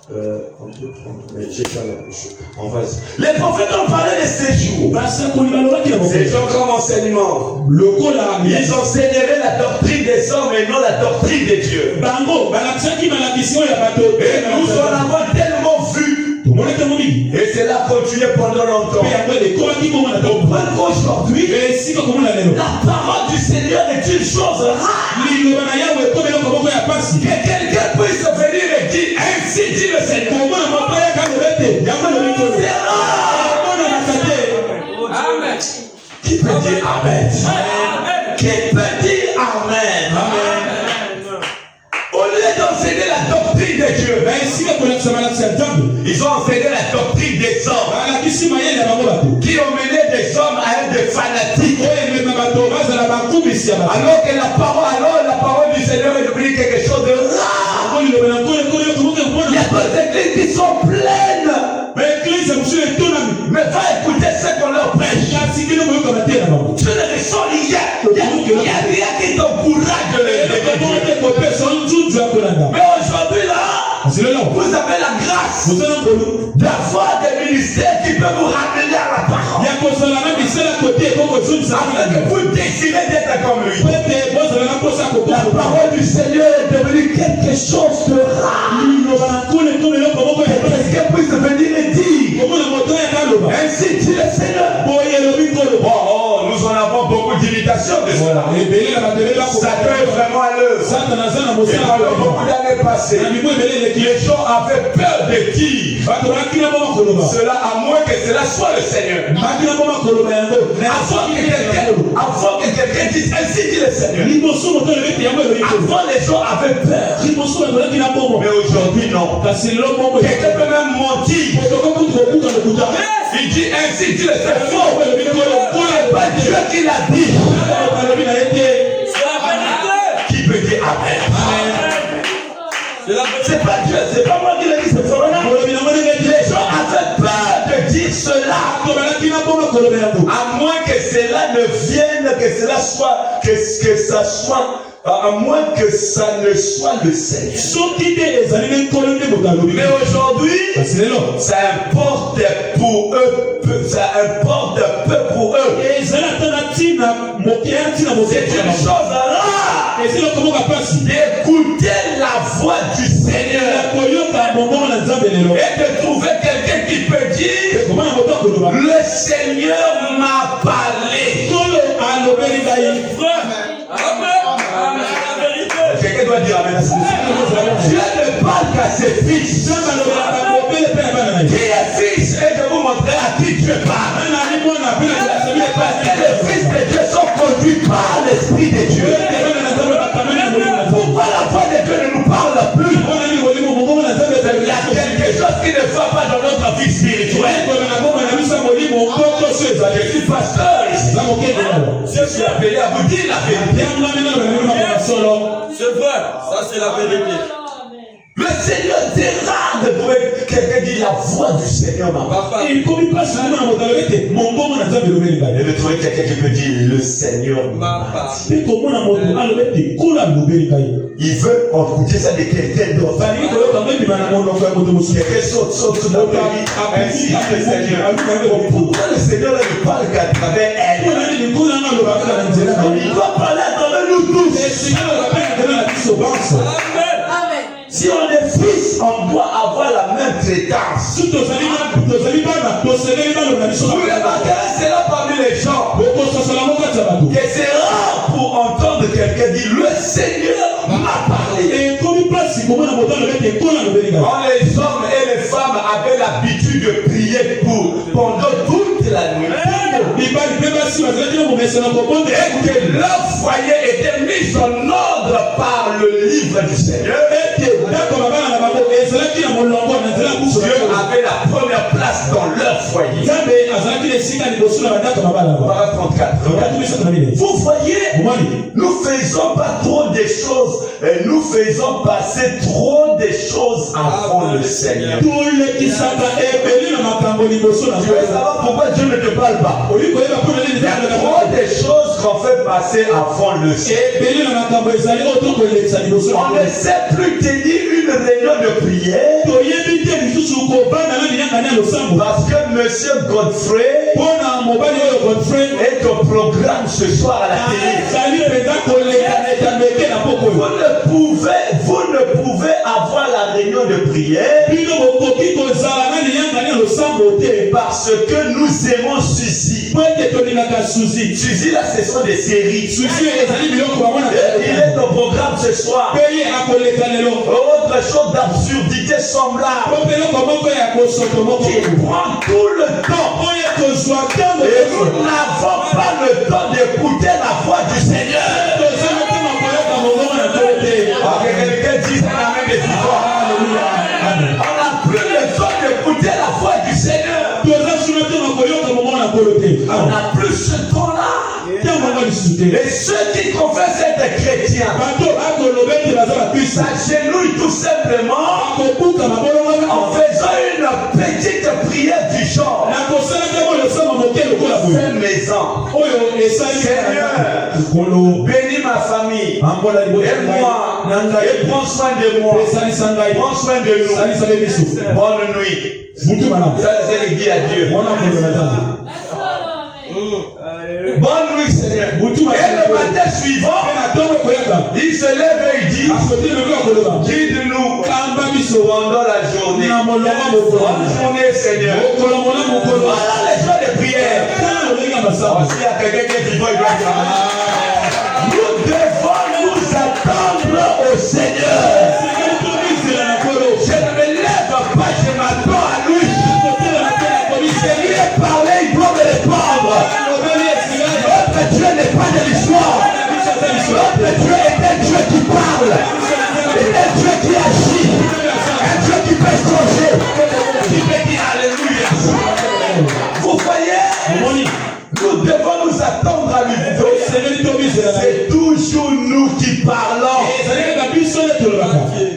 on peut prendre, mais j'ai pas la bouche. On va. Les prophètes ont parlé de ces jours. Ces gens comme enseignement. Ils enseigneraient la doctrine des hommes et non la doctrine de Dieu. Et nous en avons tellement vu. Et cela continue pendant longtemps. Aujourd'hui, la parole du Seigneur est une chose rare. Que quelqu'un puisse venir et dire ainsi dit le Seigneur. C'est rare. Amen. Qui peut dire Amen? Qui peut dire Amen? Au lieu d'enseigner la doctrine de Dieu, ils ont enseigné la doctrine des hommes qui ont mené des hommes à être des fanatiques. Alors que la parole du Seigneur est devenue quelque chose de rare. Il y a d'autres églises qui sont pleines. Mais va écouter ce qu'on leur prêche. Tu ne ressens rien. Il n'y a rien qui t'encourage de l'église. Mais aujourd'hui là, vous avez la grâce d'avoir des ministères qui peuvent vous ramener à la parole. Afin que vous désirez d'être comme lui. La parole du Seigneur est devenue quelque chose de rare. Quelqu'un puisse venir et dire ainsi dit le Seigneur. Nous en avons beaucoup d'imitations de cela. Satan est vraiment à l'œuvre. Et pendant beaucoup d'années passées, les gens avaient peur de dire cela, à moins que cela soit le Seigneur. Avant que quelqu'un dise ainsi dit le Seigneur. Avant, les gens avaient peur. Mais aujourd'hui, non. Quelqu'un peut même mentir. Il dit ainsi dit le Seigneur. C'est pas Dieu qui l'a dit. Qui peut dire Amen? C'est pas Dieu, c'est pas moi qui l'ai dit, c'est Florent. Les gens avaient peur de dire cela. À moins que cela ne vienne, que cela soit, que ça soit. À moins que ça ne soit le Seigneur. Mais aujourd'hui, ça importe pour eux. Ça importe peu pour eux. C'est une chose rare d'écouter la voix du Seigneur et de trouver quelqu'un qui peut dire le Seigneur m'a parlé. Quelqu'un doit dire Amen. Dieu ne parle qu'à ses fils. Qui est fils? Et je vous montrerai à qui Dieu parle. Parce que les fils de Dieu sont conduits par l'Esprit de Dieu. Pourquoi la voix de Dieu ne nous parle plus? Il y a quelque chose qui ne va pas dans notre vie spirituelle. Je suis pasteur ici. Je suis appelé à vous dire la vérité. C'est vrai, ça c'est la vérité. Le Seigneur, c'est rare de trouver quelqu'un qui dit la voix du Seigneur m'a parlé. Et de trouver quelqu'un qui peut dire le Seigneur m'a parlé. Il veut écouter ça de quelqu'un d'autre. Quelqu'un saute sur notre vie. Ainsi le Seigneur. Pourquoi le Seigneur ne parle qu'à travers elle? Il doit parler à travers nous tous. Amen. Si Si on est fils, on doit avoir la même traitance. Vous remarquerez cela parmi les gens. Que c'est rare pour entendre quelqu'un dire le Seigneur m'a parlé. Quand les hommes et les femmes avaient l'habitude de prier pendant toute la nuit, et que leur foyer était mis en ordre par le livre du Seigneur, Dieu avait la première place dans leur foyer. Paragraphe 34. Vous voyez, nous faisons pas trop des choses, nous faisons passer trop des choses avant le Seigneur. Tu veux savoir pourquoi Dieu ne te parle pas? Il y a trop des choses qu'on fait passer avant le Seigneur. On ne sait plus tenir une réunion de prière parce que monsieur Godfrey est au programme ce soir à la télé. Vous ne pouvez avoir la réunion de prière parce que nous aimons Suzy. Suzy là, ce sont des séries. Il est au programme ce soir. Autre chose d'absurdité semblable qui prend tout le temps. Et nous n'avons pas le temps d'écouter la voix du Seigneur. Quelqu'un dit un amen des vivants. On n'a plus le temps d'écouter la voix du Seigneur. On n'a plus ce temps-là. Et ceux qui confessent être chrétiens s'agenouillent tout simplement en faisant une petite prière du genre. Fais maison. Seigneur, bénis ma famille. Aide-moi. Et prends soin de moi. Prends soin de nous. Bonne nuit. Ça, c'est dit à Dieu. Bonne nuit, Seigneur. Et le matin suivant, il se lève et il dit, guide-nous pendant la journée. Bonne journée, Seigneur. Voilà les jours de prière. S'il y a quelqu'un qui est vivant, il doit dire, nous devons nous attendre au Seigneur. Je ne me lève pas, je m'attends à lui. Si lui est parlé, il doit me répondre. Notre Dieu n'est pas de l'histoire. Notre Dieu est un Dieu qui parle. C'est un Dieu qui agit. Un Dieu qui peut changer. Qui peut dire Alléluia. Vous voyez, nous devons nous attendre à lui. C'est toujours nous qui parlons.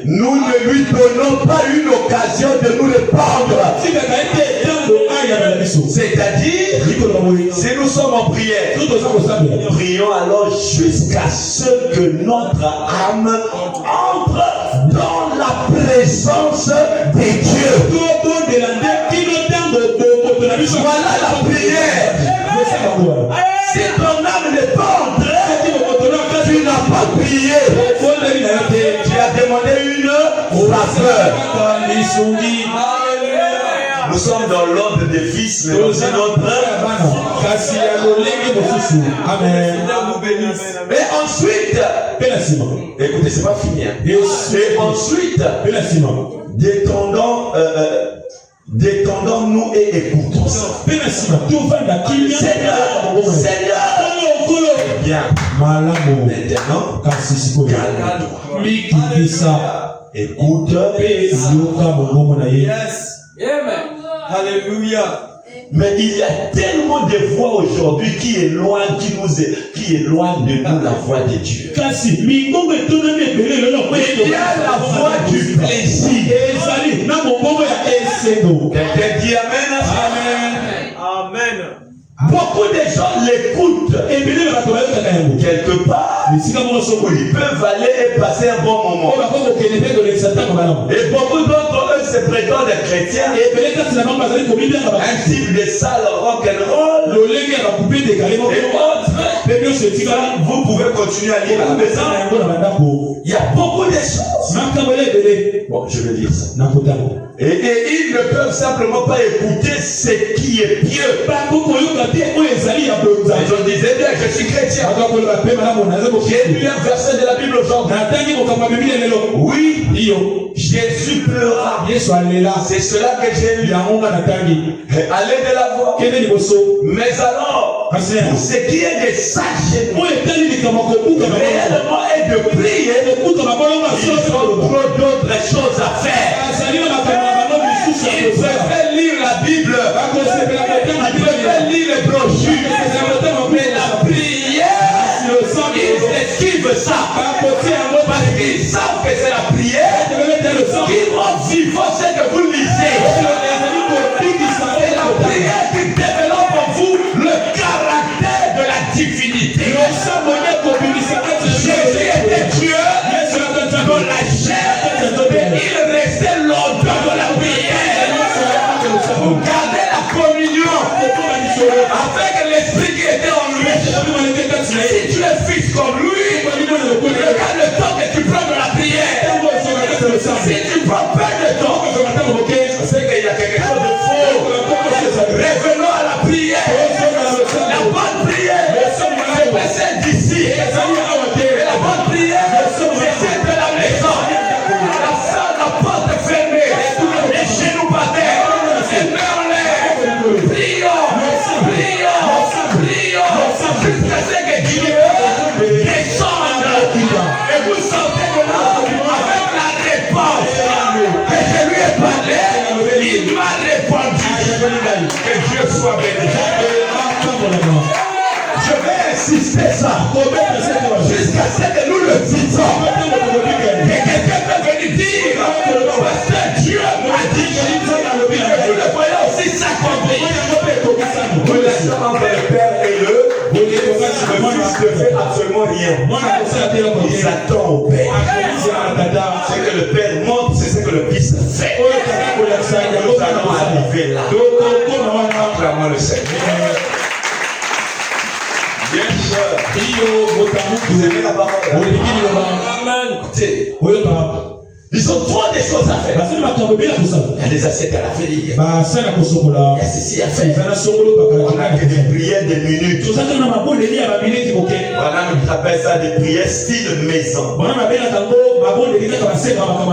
Nous ne lui donnons pas une occasion de nous répondre. C'est-à-dire, si nous sommes en prière, prions alors jusqu'à ce que notre âme entre dans la présence de Dieu. Voilà la prière. Si ton âme n'est pas entrée, tu n'as pas prié. Tu as demandé une faveur. Nous sommes dans l'ordre des fils, mais aussi notre Amen. Et ensuite, écoutez, c'est pas fini. Et ensuite, détendons-nous et écoutons. Seigneur, bien. Maintenant, calme-toi. Écoute. Amen. Alléluia. Mais il y a tellement de voix aujourd'hui qui éloignent de nous la voix de Dieu. Il y a la voix du plaisir. Quelqu'un dit Amen. Amen. Beaucoup de gens l'écoutent. Quelque part, ils peuvent aller et passer un bon moment. Et beaucoup d'entre eux se prétendent chrétiens. Un type de sale rock'n'roll. Et autres Vous pouvez continuer à lire à la maison. Il y a beaucoup de choses. Bon, je vais dire ça. Et ils ne peuvent simplement pas écouter ce qui est pieux. Je disais bien, je suis chrétien. J'ai lu un verset de la Bible aujourd'hui. Oui, Jésus pleura. C'est cela que j'ai lu. Allez de la voix. Mais alors, pour ce qui est des sages, réellement et de prier, ils ont trop d'autres choses à faire. Ils préfèrent lire la Bible, ils préfèrent lire les brochures, mais la prière, ils esquivent ça, parce qu'ils savent que c'est la prière qui rend vivant ce que vous lisez. C'est la prière qui développe en vous le caractère de la divinité. Jésus était Dieu dans la chair, mais il restait longtemps dans la prière. Gardez la communion avec l'esprit qui était en lui. Si tu es fils comme lui, regarde le temps que tu prends de la prière. Si tu prends peu de temps, c'est qu'il y a quelque chose de faux. Revenons à la prière. La bonne prière, c'est pas celle d'ici. Mais la bonne prière, c'est celle de la maison. La porte fermée, les genoux par terre, les mains en l'air. Prions, jusqu'à ce que Dieu descende. Et vous sentez que là, avec la réponse que je lui ai parlé, il m'a répondu. Que Dieu soit béni. Je vais insister ça jusqu'à ce que nous le visons. Et quelqu'un peut venir dire, parce que Dieu m'a dit, et vous le voyez aussi s'accomplir. Relativement entre le Père et le Fils ne fait absolument rien. Ils attendent au Père. Ce que le Père montre, c'est ce que le Fils fait. Nous allons arriver là. Acclamons le Seigneur. Bien sûr. Vous aimez la parole. Amen. Écoutez. Ils ont trop de choses à faire. Il y a des assiettes à laver. Il y a ceci à faire. On a que des prières de minutes. Voilà, nous appelons ça des prières style maison.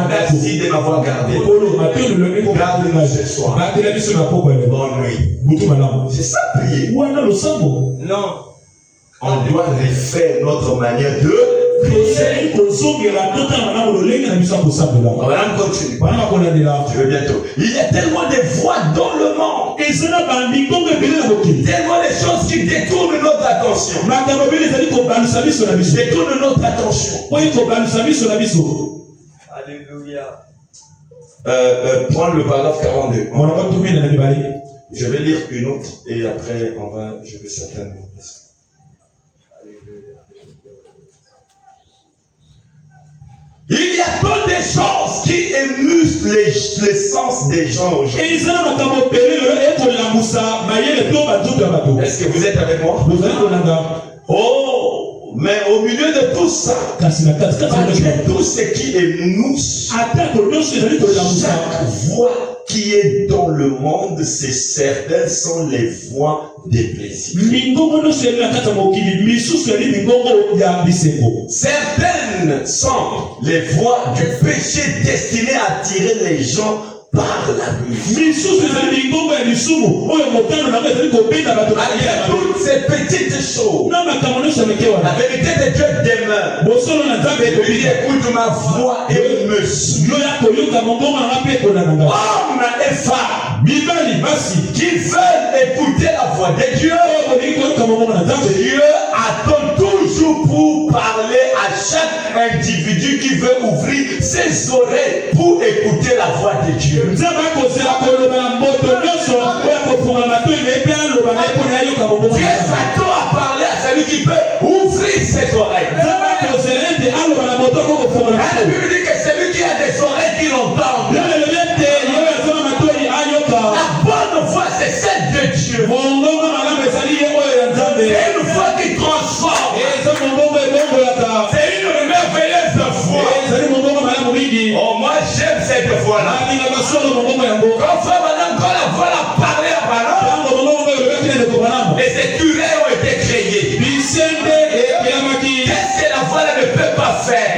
Merci de m'avoir gardé. Garde-nous ce soir. Bonne nuit. C'est ça prier. Non. On doit refaire notre manière de prier. Voilà, on continue. Je veux bientôt. Il y a tellement de voix dans le monde. Tellement de choses qui détournent notre attention. Détournent notre attention. Alléluia. Prends le paragraphe 42. Je vais lire une autre et après je vais certainement. Il y a tant de choses qui émusent les sens des gens aujourd'hui. Est-ce que vous êtes avec moi? Oh, mais au milieu de tout ça, malgré tout ce qui émousse, chaque voix qui est dans le monde, c'est certaines sont les voix des plaisirs. Certaines sont les voix du péché destinées à attirer les gens par la musique. Toutes ces petites choses, la vérité de Dieu demeure. Il écoute ma voix et me suit. Hommes et femmes qui veulent écouter la voix de Dieu, Dieu attend toujours pour parler à chaque individu qui veut ouvrir ses oreilles pour écouter la voix de Dieu. Dieu s'attend à parler à celui qui peut ouvrir ses oreilles. La Bible dit que celui qui a des oreilles qui l'entendent. La bonne voix, c'est celle de Dieu. C'est une voix qui transforme. cette voix-là. Quand frère Branham, quand la voix a parlé à Branham, les écureuils ont été créés. Qu'est-ce que la voix ne peut pas faire?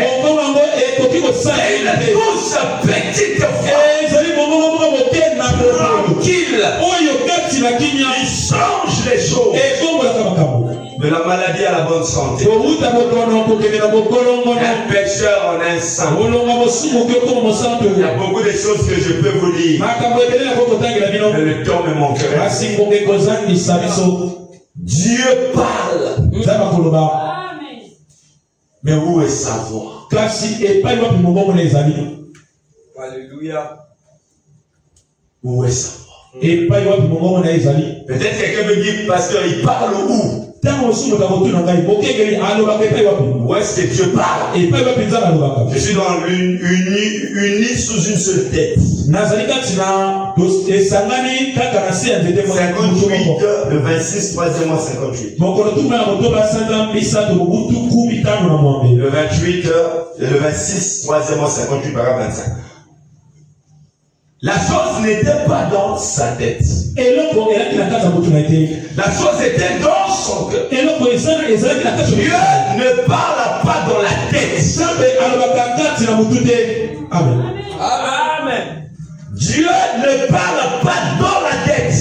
C'est une douce petite voix tranquille. Il change les choses. De la maladie à la bonne santé. Un pécheur en un saint. Il y a beaucoup de choses que je peux vous dire. Mais le temps me manquerait. Dieu parle. Mais où est sa voix? Alléluia. Où est sa voix? Peut-être quelqu'un me dit, pasteur, il parle où? Où est-ce que Dieu parle? Je suis dans une île sous une seule tête. 58, le 26, 3e mois 58. Le 28, le 26, 3e mois 58, paragraphe 25. La chose n'était pas dans sa tête. La chose était dans son cœur. Dieu ne parle pas dans la tête. Amen. Amen. Dieu ne parle pas dans la tête.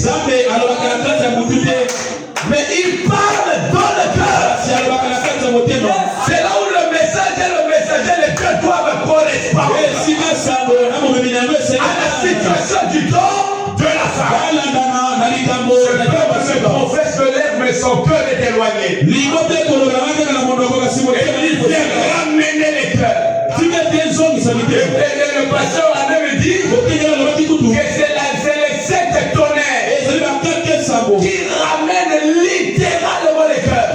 Mais il parle dans le cœur. C'est là où le messager, les cœurs doivent correspondre à la situation du temps de la femme. Ce prophète se lève, mais son cœur est éloigné. Et il vient ramener les cœurs. Et le pasteur a même dit que c'est les 7 tonnerres qui ramènent littéralement les cœurs.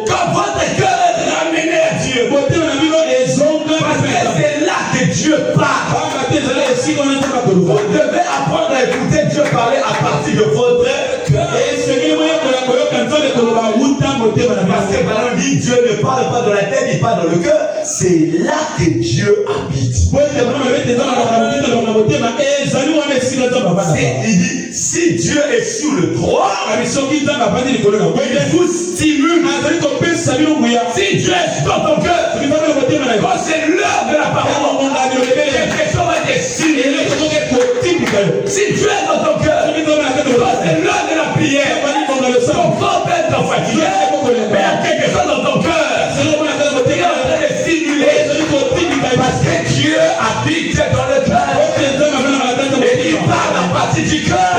Quand votre cœur est ramené à Dieu, parce que c'est là que Dieu parle. Vous devez apprendre à écouter Dieu parler à partir de votre cœur. Parce que Branham dit Dieu ne parle pas dans la tête, il parle dans le cœur. C'est là que Dieu habite. Il dit si Dieu est sur le trône, il vous stimule. Si Dieu est dans ton cœur, quand c'est l'heure de la parole, quelque chose va être stimulé. Si Dieu est dans ton cœur, quand c'est l'heure de la prière, ton corps peut être fatigué, mais il y a quelque chose dans ton cœur qui est en train de stimuler. Parce que Dieu habite dans le cœur. Et il parle à partir du cœur.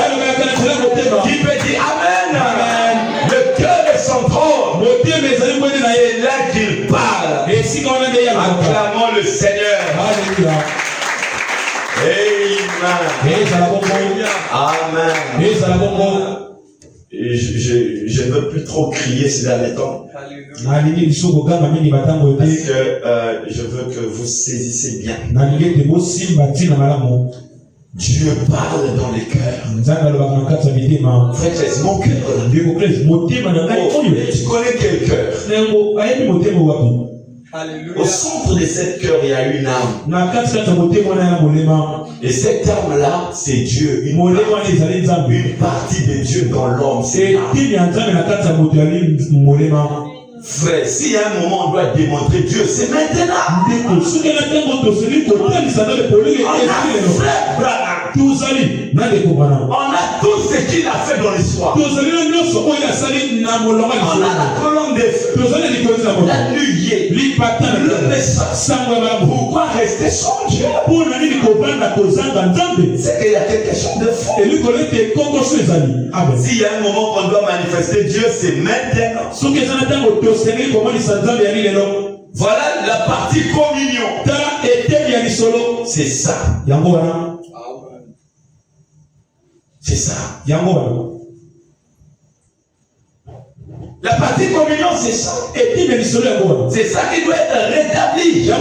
Qui peut dire Amen. Le cœur est son trône. C'est là qu'il parle. Acclamons le Seigneur. Amen. Je ne veux plus trop crier ces derniers temps. Parce que je veux que vous saisissiez bien. Dieu parle dans les cœurs. Frère, c'est mon cœur. Tu connais quel cœur? Au centre de cette cœur, il y a une âme. Et cette âme-là, c'est Dieu. Une partie de Dieu dans l'homme. C'est frère, s'il y a un moment où on doit démontrer Dieu, c'est maintenant. On a tout ce qu'il a fait dans l'histoire. On a la colonne de feu, la nuée, le message. Pourquoi rester sans Dieu? C'est qu'il y a quelque chose de faux. S'il y a un moment qu'on doit manifester Dieu, c'est maintenant. Voilà la partie communion. C'est ça. C'est ça. La partie communion, c'est ça. C'est ça qui doit être rétabli.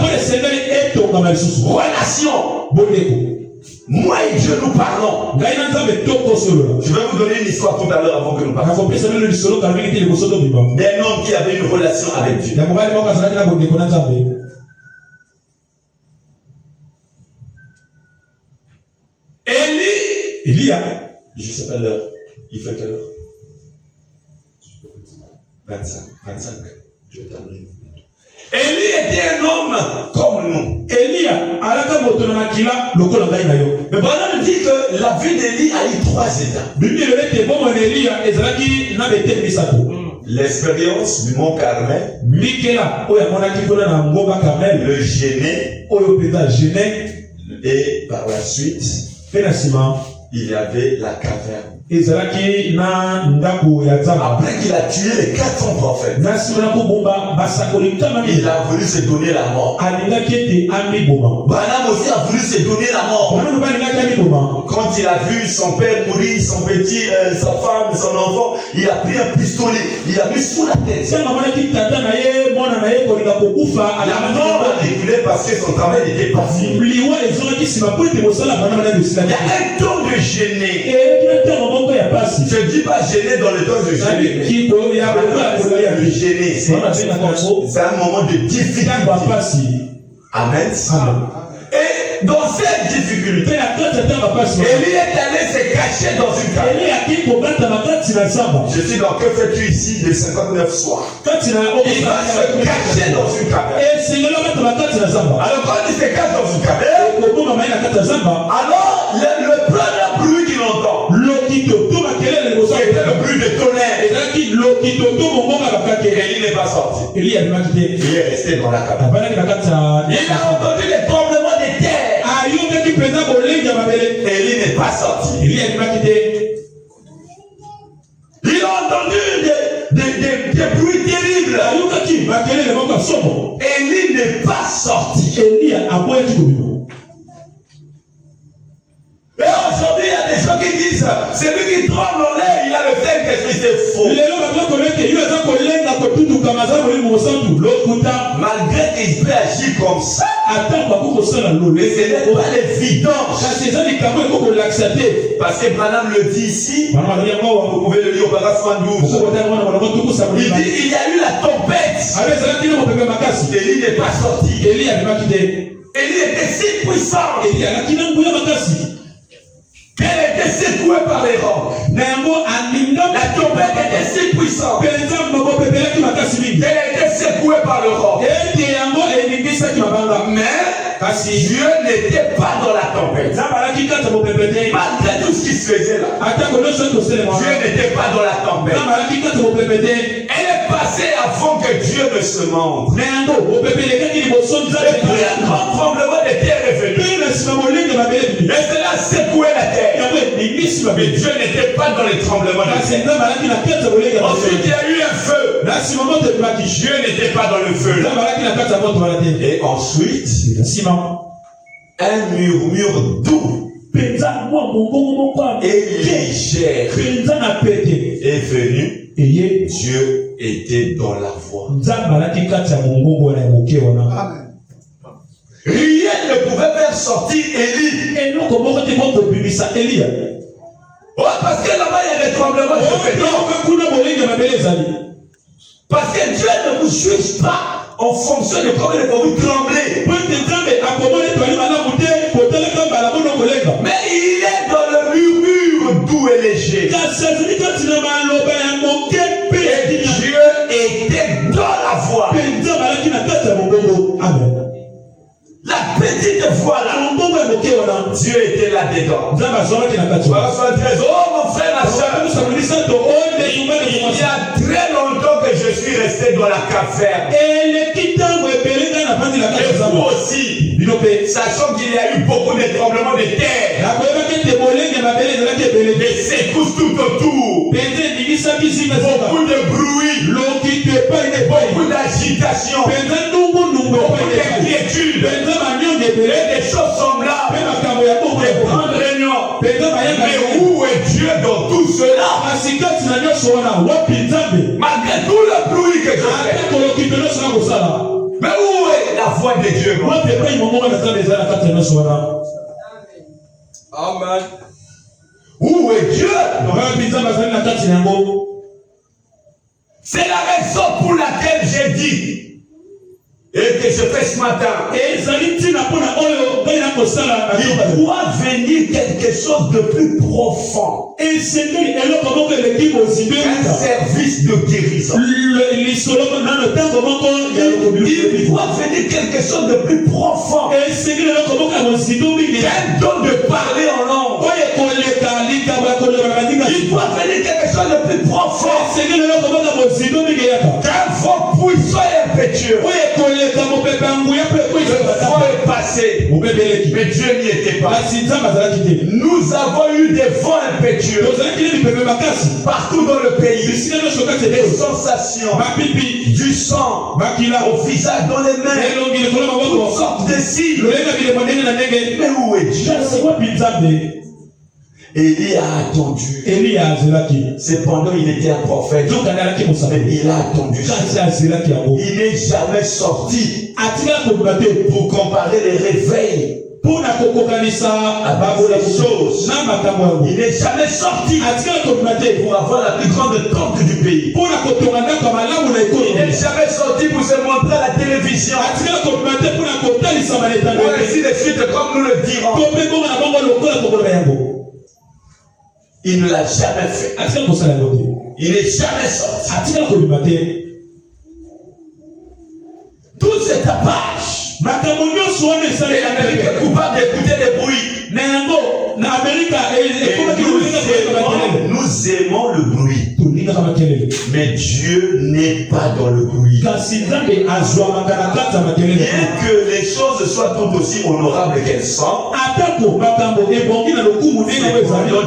Relation. Moi et Dieu nous parlons. Je vais vous donner une histoire tout à l'heure avant que nous parlions. D'un homme qui avait une relation avec Dieu. Elia, je ne sais pas l'heure. Il fait quelle heure? 25. Je termine. Élie était un homme comme nous. Élie, mais Branham dit que la vie d'Élie a eu 3 étapes. L'expérience du mont Carmel, le jeûner, et par la suite, il y avait la caverne. Après qu'il a tué les 400 prophètes, il a voulu se donner la mort. Branham aussi a voulu se donner la mort. Quand il a vu son père mourir, son petit, sa femme, son enfant, il a pris un pistolet, il a mis sous la tête. La mort a reculé parce que son travail n'était pas fini. Il y a un temps de gêner. Je ne dis pas gêner dans le temps de gêner. C'est un moment de difficulté. Amen. Et dans cette difficulté, Élie est allé se cacher dans une caverne. Je suis dans que fais-tu ici de 59 soirs? Il va se cacher dans une caverne. Alors quand il se cache dans une caverne, alors le premier bruit qu'il entend, c'était le bruit de tonnerre. Élie n'est pas sorti. Il est resté dans la caverne. Il a entendu les tremblements de terre. Élie n'est pas sorti. Il a entendu des bruits terribles. Élie n'est pas sorti. Et aujourd'hui, il y a des gens qui disent, c'est lui qui tremble en l'air, il a le fait que c'est faux. Malgré qu'il peut agir comme ça, mais ce n'est pas l'évidence. Parce que Branham le dit ici, vous pouvez le lire au paragraphe 12. Il dit, il y a eu la tempête. Élie n'est pas sorti. Élie était si puissant qu'elle était secouée par les rocs. La tempête était si puissante qu'elle était secouée par le roc. Mais Dieu n'était pas dans la tempête. Malgré tout ce qui se faisait là, Dieu n'était pas dans la tempête. Elle est passée avant que Dieu ne se montre. Et puis un grand tremblement de terre est venu. Et cela a secoué la terre. Mais Dieu n'était pas dans les tremblements de terre. Ensuite il y a eu un feu. Dieu n'était pas dans le feu là. Et ensuite un murmure doux et léger est venu. Dieu était dans la voix. Rien ne pouvait faire sortir Élie. Parce que là-bas il y a des tremblements de terre. Parce que Dieu ne vous juge pas en fonction de comment vous tremblez. Mais il est dans le murmure doux et léger. Et Dieu était dans la voix. La petite voix là, Dieu était là-dedans. Oh mon frère, ma soeur, il y a très longtemps que je suis resté dans la caverne. Et vous aussi, sachant qu'il y a eu beaucoup de tremblements de terre, des secousses tout autour, beaucoup de bruit, beaucoup d'agitation, beaucoup d'inquiétude, et des choses semblables, des grandes réunions. Mais où est Dieu dans tout cela? Malgré tout le bruit que je fais, mais où est la voix de Dieu? Amen. Où est Dieu? C'est la raison pour laquelle j'ai dit et que je fais ce matin. il doit venir quelque chose de plus profond. Un service de guérison. Il doit venir quelque chose de plus profond. Un don de parler en langue. Il doit venir quelque chose de plus profond. Qu'un vent puissant et impétueux. Le vent est passé, mais Dieu n'y était pas. Nous avons eu des vents impétueux partout dans le pays. Des sensations, du sang au visage, dans les mains, toutes sortes de signes. Mais où est Dieu? Élie a attendu. Cependant, il était un prophète. Mais il a attendu. Il n'est jamais sorti pour comparer les réveils à ces choses. Il n'est jamais sorti pour avoir la plus grande tente du pays. Il n'est jamais sorti pour se montrer à la télévision. Ou ainsi de suite, comme nous le dirons. Il ne l'a jamais fait. Il n'est jamais sorti. Tout cet tapage. Et l'Amérique est coupable d'écouter des bruits. Nous aimons le bruit. Mais Dieu n'est pas dans le bruit. Bien que les choses soient tout aussi honorables qu'elles sont,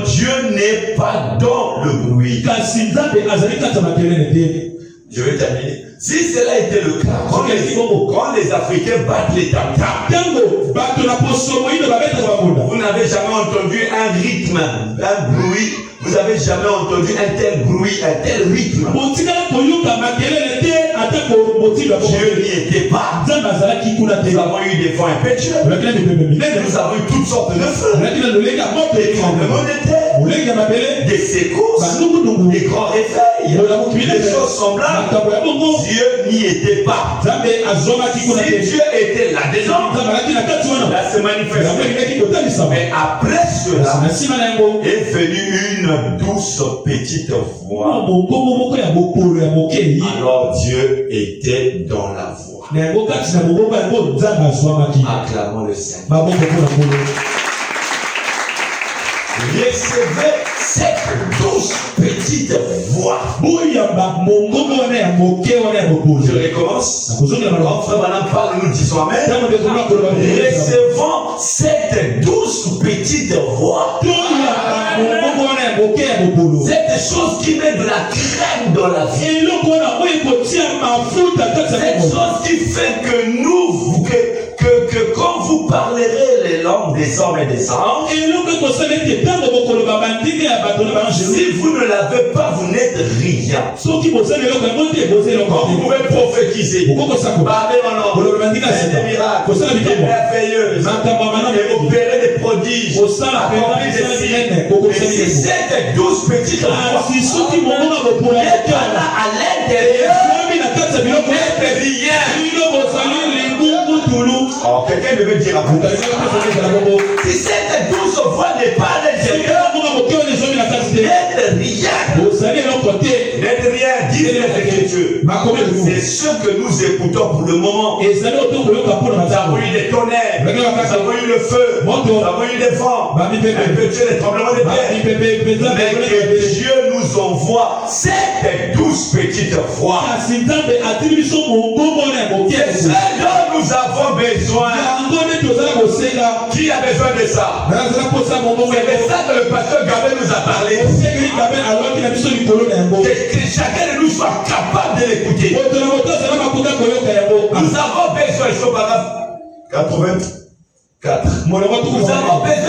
Dieu n'est pas dans le bruit. Je vais terminer. Si cela était le cas, quand les Africains battent les tam-tams, vous n'avez jamais entendu un rythme, un bruit, vous n'avez jamais entendu un tel bruit, un tel rythme. Dieu n'y était pas. Nous avons eu des vents impétueux. Nous avons eu toutes sortes de feux. Des tremblements de terre, des secousses, des grands réveils, des choses semblables. Dieu n'y était pas. Si Dieu était là-dedans, là se manifestait. Mais après cela, est venue une douce petite voix. Alors Dieu était dans la voix. Acclamons le Seigneur. Recevez cette douce petite voix. Je recommence. Quand Frère Madame parle, nous disons Amen. Recevons cette douce petite voix. Cette chose qui met de la crème dans la vie. Cette chose qui fait que nous, que quand vous parlerez les langues des hommes et des anges, si vous ne l'avez pas, vous n'êtes rien. Quand vous pouvez prophétiser, parler en langue, faire des miracles, des merveilleuses, et opérer des prodiges, accomplir des signes. Mais si cette douce petite voix est là à l'intérieur, vous n'êtes rien. Oh, quelqu'un devait dire à vous. Si cette douce voix n'est pas à l'intérieur, n'êtes rien. N'êtes rien, disent les Écritures. C'est ce que nous écoutons pour le moment. Nous avons eu des tonnerres, nous avons eu le feu, nous avons eu des vents, des tremblements de terre. Mais que Dieu nous envoie cette douce petite voix. C'est ce dont nous avons besoin. Qui a besoin de ça? C'est de ça que le pasteur Gabin nous a parlé. Que chacun de nous soit capable de l'écouter. Nous avons besoin, il faut pas 84. Nous avons besoin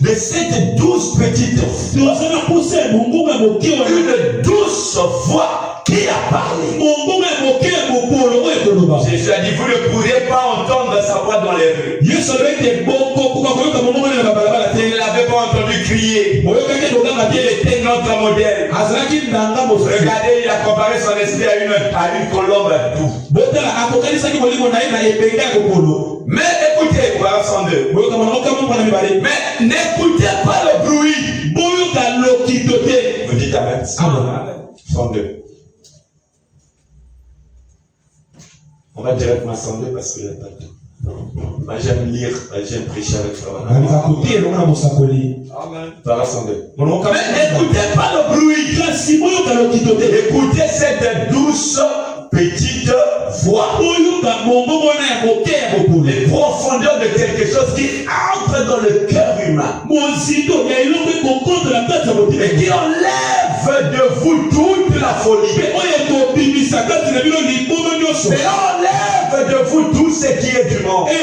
de cette douce petite voix. Une douce voix qui a parlé. Jésus a dit, vous ne pourriez pas entendre sa voix dans les rues. Il n'avait pas entendu crier. Il était notre modèle. Regardez, il a comparé son esprit à une colombe. Mais écoutez, 102. Mais n'écoutez pas le bruit. Vous dites Amen. 102. On va directement à 102 parce qu'il n'y a pas de temps. Moi, j'aime lire, j'aime prêcher avec Frère. Amen. Par 102. Mais n'écoutez pas le bruit. Écoutez cette douce petite voix. Les profondeurs de quelque chose qui entre dans le cœur humain. Et qui enlève de vous toute la folie. Et enlève de vous tout ce qui est du monde. Et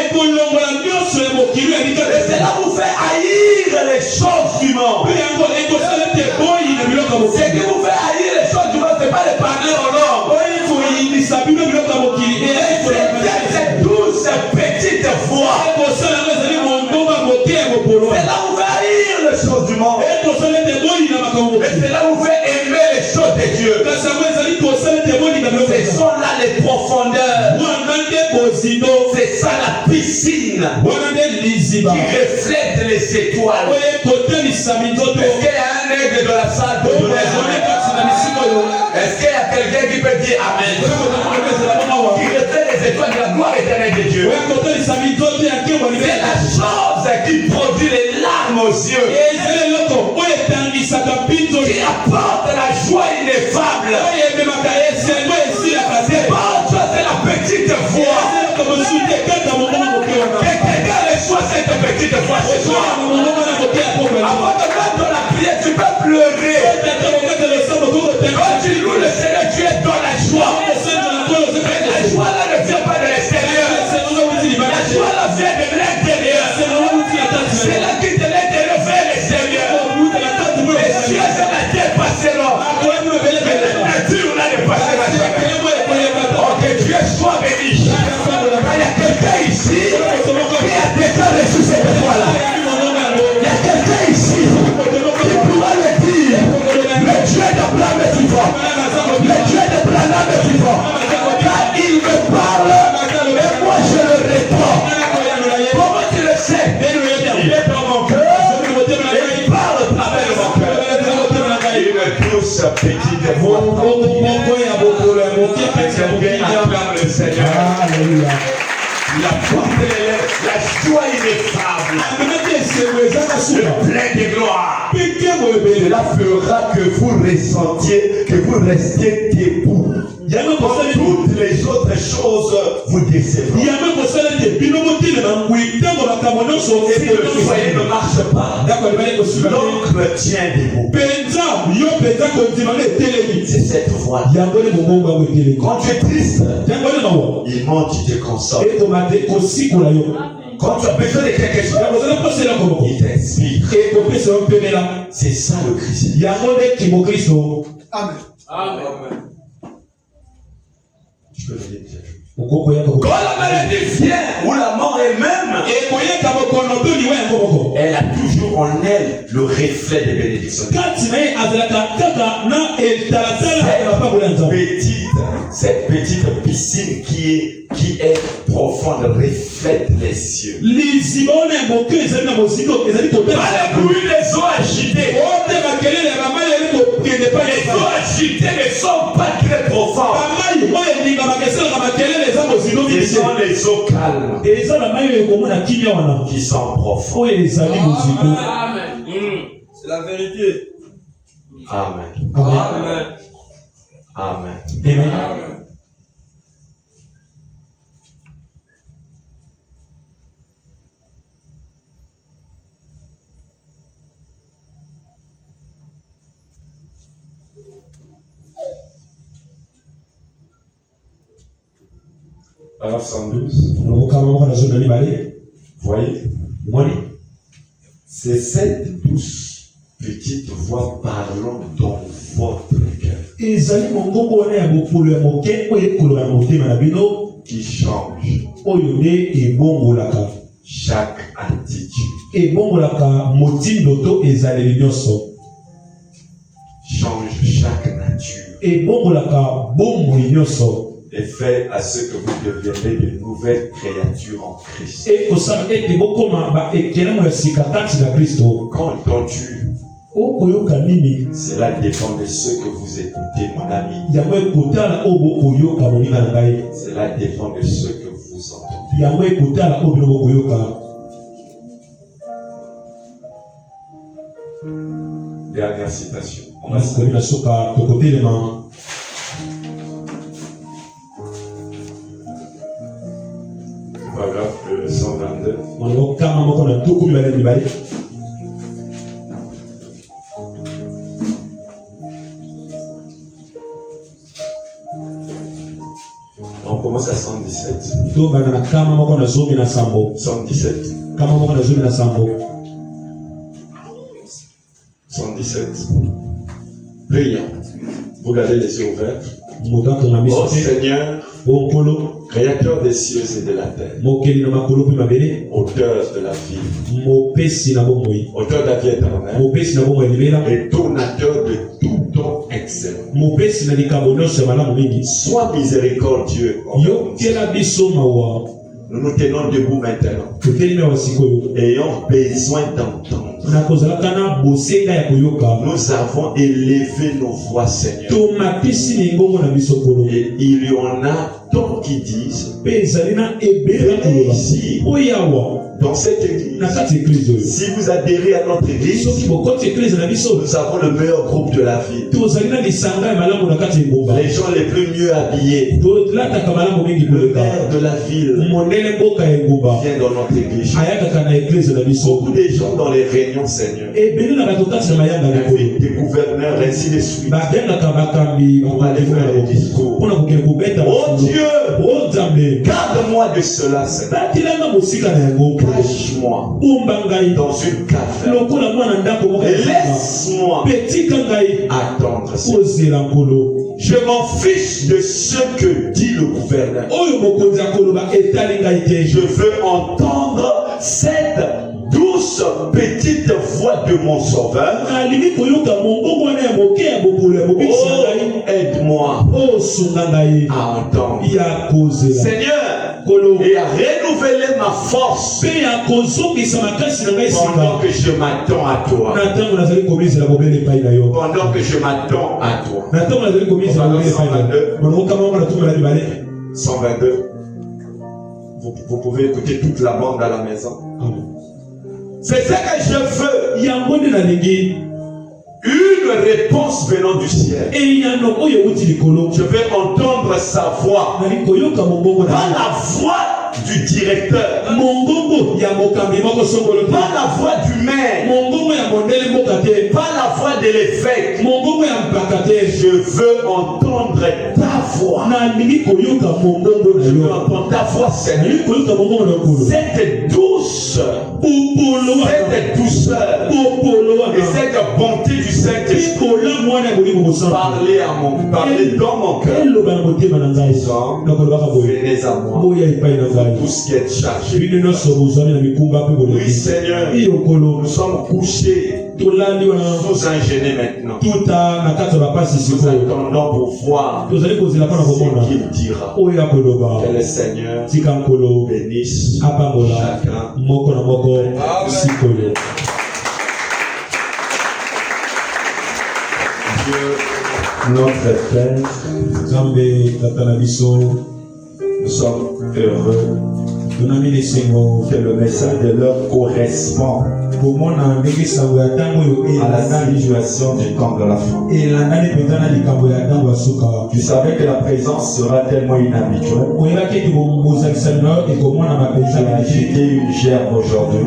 cela vous fait haïr les choses du monde. Ce qui vous fait haïr les choses du monde, ce n'est pas les parler en langue. Cette douce petite voix. Cela vous fait haïr les choses du monde. Et cela vous fait aimer les choses de Dieu. Ce sont là les profondeurs. C'est ça la piscine qui reflète les étoiles. Est-ce qu'il y a un aigle dans la salle de donner Amen? Est-ce qu'il y a quelqu'un qui peut dire Amen? Qui reflète les étoiles de la gloire éternelle de Dieu. C'est la chose qui produit les larmes aux yeux. Qui apporte la joie ineffable. C'est pas autre chose, c'est la petite voix. Que quelqu'un reçoit cette petite voix ce soir. Avant de mettre dans la prière, tu peux pleurer. Quand tu loues le Seigneur, tu es dans la joie. Mais la joie là ne vient pas de l'extérieur. La joie là vient de l'intérieur. C'est là qui de l'intérieur vers l'extérieur. Les cieux et la terre passeront. Mais la nature là ne passera jamais. Oh, que Dieu soit béni. Il y a quelqu'un ici qui a déjà reçu cette foi-là. Il y a quelqu'un ici qui pourra le dire. Le Dieu d'Abraham est vivant. Le Dieu d'Abraham est vivant. Quand il me parle, et moi je le réponds. Comment tu le sais? Il est dans mon cœur. Et il parle à travers mon cœur. Une douce petite voix. Acclame le Seigneur. La force de l'élève, la joie ineffable, plein de gloire. Cela fera que vous ressentiez, que vous restiez debout. Toutes les autres choses vous décevront. Et que le foyer ne marche pas, l'autre tient debout. C'est cette voix. Quand tu es triste, il monte, il te console. Quand tu as besoin de quelque chose, il t'inspire. C'est ça le Christ. Amen. Amen. Je peux le dire. Quand la maladie vient, ou la mort elle-même, elle a toujours en elle le reflet des bénédictions. Cette petite piscine qui est profonde reflète les cieux. Pas la bruit des eaux agitées. Les eaux agitées ne sont pas très profondes. Ce sont les eaux calmes qui sont profondes. Amen. C'est la vérité. Amen. Amen. Amen. Amen. Paragraphe 112. Voyez, c'est cette douce petite voix parlant dans votre cœur qui change chaque attitude. Change chaque nature. et fait à ce que vous deviendrez de nouvelles créatures en Christ. Et ça ete bokoma ba ekelamo ya sika kati na Kristo. Quand entends-tu? Okoyoka nini? Cela dépend de ce que vous écoutez, mon ami. Yango ekotala obo koyoka moninga na ngai. Cela dépend de ce que vous entendez. Yango ekotala obo no koyoka. Dernière citation. On va se donner la soka de côté les mains. Paragraphe 122. On va kama moko na tuku mibale mibale. On commence à 117. To bana na kama moko na zomi na sambo. 117. Kama moko na zomi na sambo. 117. Prions. Vous gardez les yeux ouverts. Oh Seigneur, Créateur des cieux et de la terre, auteur de la vie, auteur de la vie éternelle, et donateur de tout don excellent. Sois miséricordieux. Nous nous tenons debout maintenant. Ayons besoin d'entendre. Nous avons élevé nos voix, Seigneur. Et il y en a tant qui disent, venez ici, dans cette église. Si vous adhérez à notre église, nous avons le meilleur groupe de la ville. Les gens les plus mieux habillés. Le maire de la ville vient dans notre église. Beaucoup de gens dans les réunions, Seigneur. Des gouverneurs, ainsi de suite. On va aller faire des discours. Oh Dieu, garde-moi de cela, Seigneur. Cache-moi dans une caverne et laisse-moi attendre, Seigneur. Je m'en fiche de ce que dit le gouverneur. Je veux entendre cette douce petite voix de mon sauveur. Oh, aide-moi à entendre. Seigneur, et à renouveler ma force pendant que je m'attends à toi. Pendant que je m'attends à toi. 122. Vous pouvez écouter toute la bande à la maison. C'est ce que je veux. Une réponse venant du ciel. Je vais entendre sa voix. Pas la voix du directeur. Pas la voix du maire. Pas la voix de l'évêque. Je veux entendre ta voix. Je veux entendre ta voix, Seigneur. Cette douceur. Cette douceur. Et cette bonté du Saint-Esprit. Parlez dans mon cœur. Venez à moi. Tout ce qui est chargé. Oui, Seigneur. Nous sommes couchés. Nous ingénés maintenant. Nous attendons pour voir ce qu'il dira. Que le Seigneur bénisse chacun. Dieu, notre Père, nous sommes heureux que le message de l'heure correspond à la situation du temps de la fin. Tu savais que la présence sera tellement inhabituelle. Tu as agité une gerbe aujourd'hui.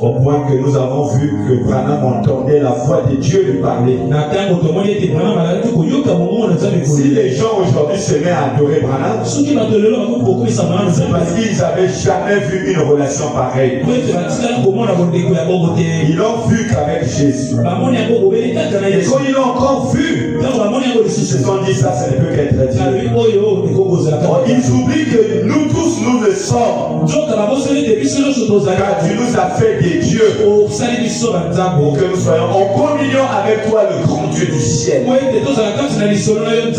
Au point que nous avons vu que Branham entendait la voix de Dieu lui parler. Si les gens aujourd'hui se mettent à adorer Branham, C'est parce qu'ils n'avaient jamais vu une relation pareille. Ils l'ont vu qu'avec Jésus. Et quand ils l'ont encore vu, ils se sont dit ça, ça ne peut qu'être Dieu. Ils oublient que nous tous, nous le sommes. Car tu nous as fait des dieux pour que nous soyons en communion avec toi, le grand Dieu du ciel. Tu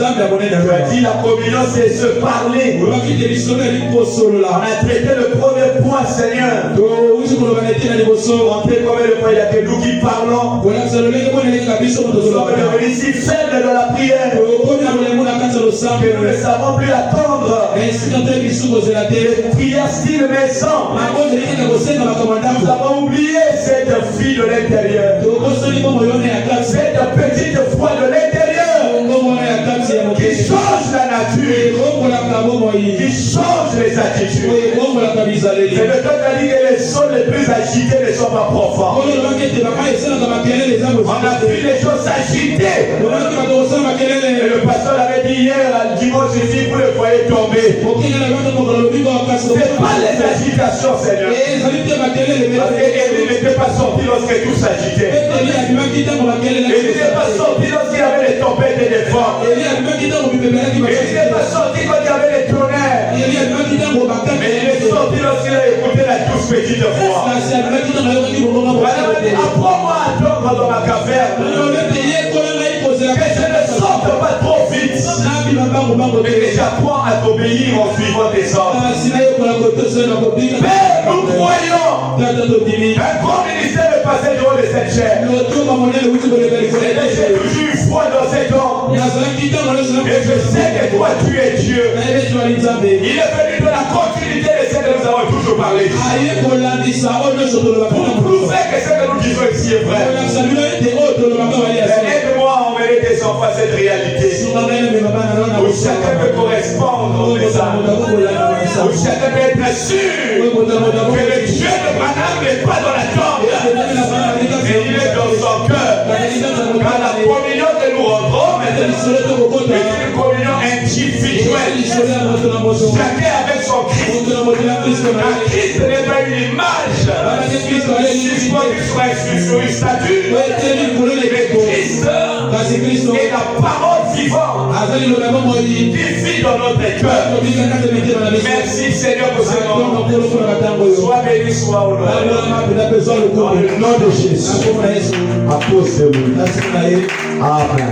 as dit la communion, c'est se parler. On a traité le premier point, Seigneur. Combien de fois il y a que nous qui parlons. Nous sommes devenus si faibles dans la prière que nous ne savons plus attendre. Les prières style maison. Nous avons oublié cette fille de l'intérieur. Cette petite foi de l'intérieur qui change la nature, qui change les attitudes. C'est le temps dit que les sons les plus agités ne sont pas profonds. On a vu les choses s'agiter. Et le pasteur avait dit hier, dimanche ici, vous le voyez tomber. C'est pas les agitations, Seigneur. Parce qu'Élie n'était pas sorti lorsque tout s'agitait. Élie n'était pas sorti lorsqu'il y avait les tempêtes et les vents. Élie n'était pas sorti quand il y avait les tonnerres. Mais il est sorti lorsqu'il a écouté la douce petite voix. Apprends-moi à attendre dans ma caverne. Que je ne sorte pas trop vite. Mais que j'apprends à t'obéir en suivant tes ordres. Mais nous croyons un grand ministère de passer du haut de cette chair. Et j'ai toujours eu foi dans cet homme. Et je sais que toi tu es Dieu. Il est venu de la continuité de ce que nous avons toujours parlé. Pour prouver que ce que nous disons ici est vrai. Aide-moi à emmener tes enfants à cette réalité. Où chacun peut correspondre au message. Où chacun peut être sûr que le Dieu de Branham n'est pas dans la tombe. Mais il est dans son cœur. Car la communion que nous rendrons est une communion individuelle. Chacun avec son Christ. Car Christ n'est pas une image suspendue sur une statue. Mais Christ est la parole vivante qui vit dans notre cœur. Merci Seigneur pour ce moment. Sois béni, sois honoré. Dans le nom de Jésus. À cause de lui. Amen.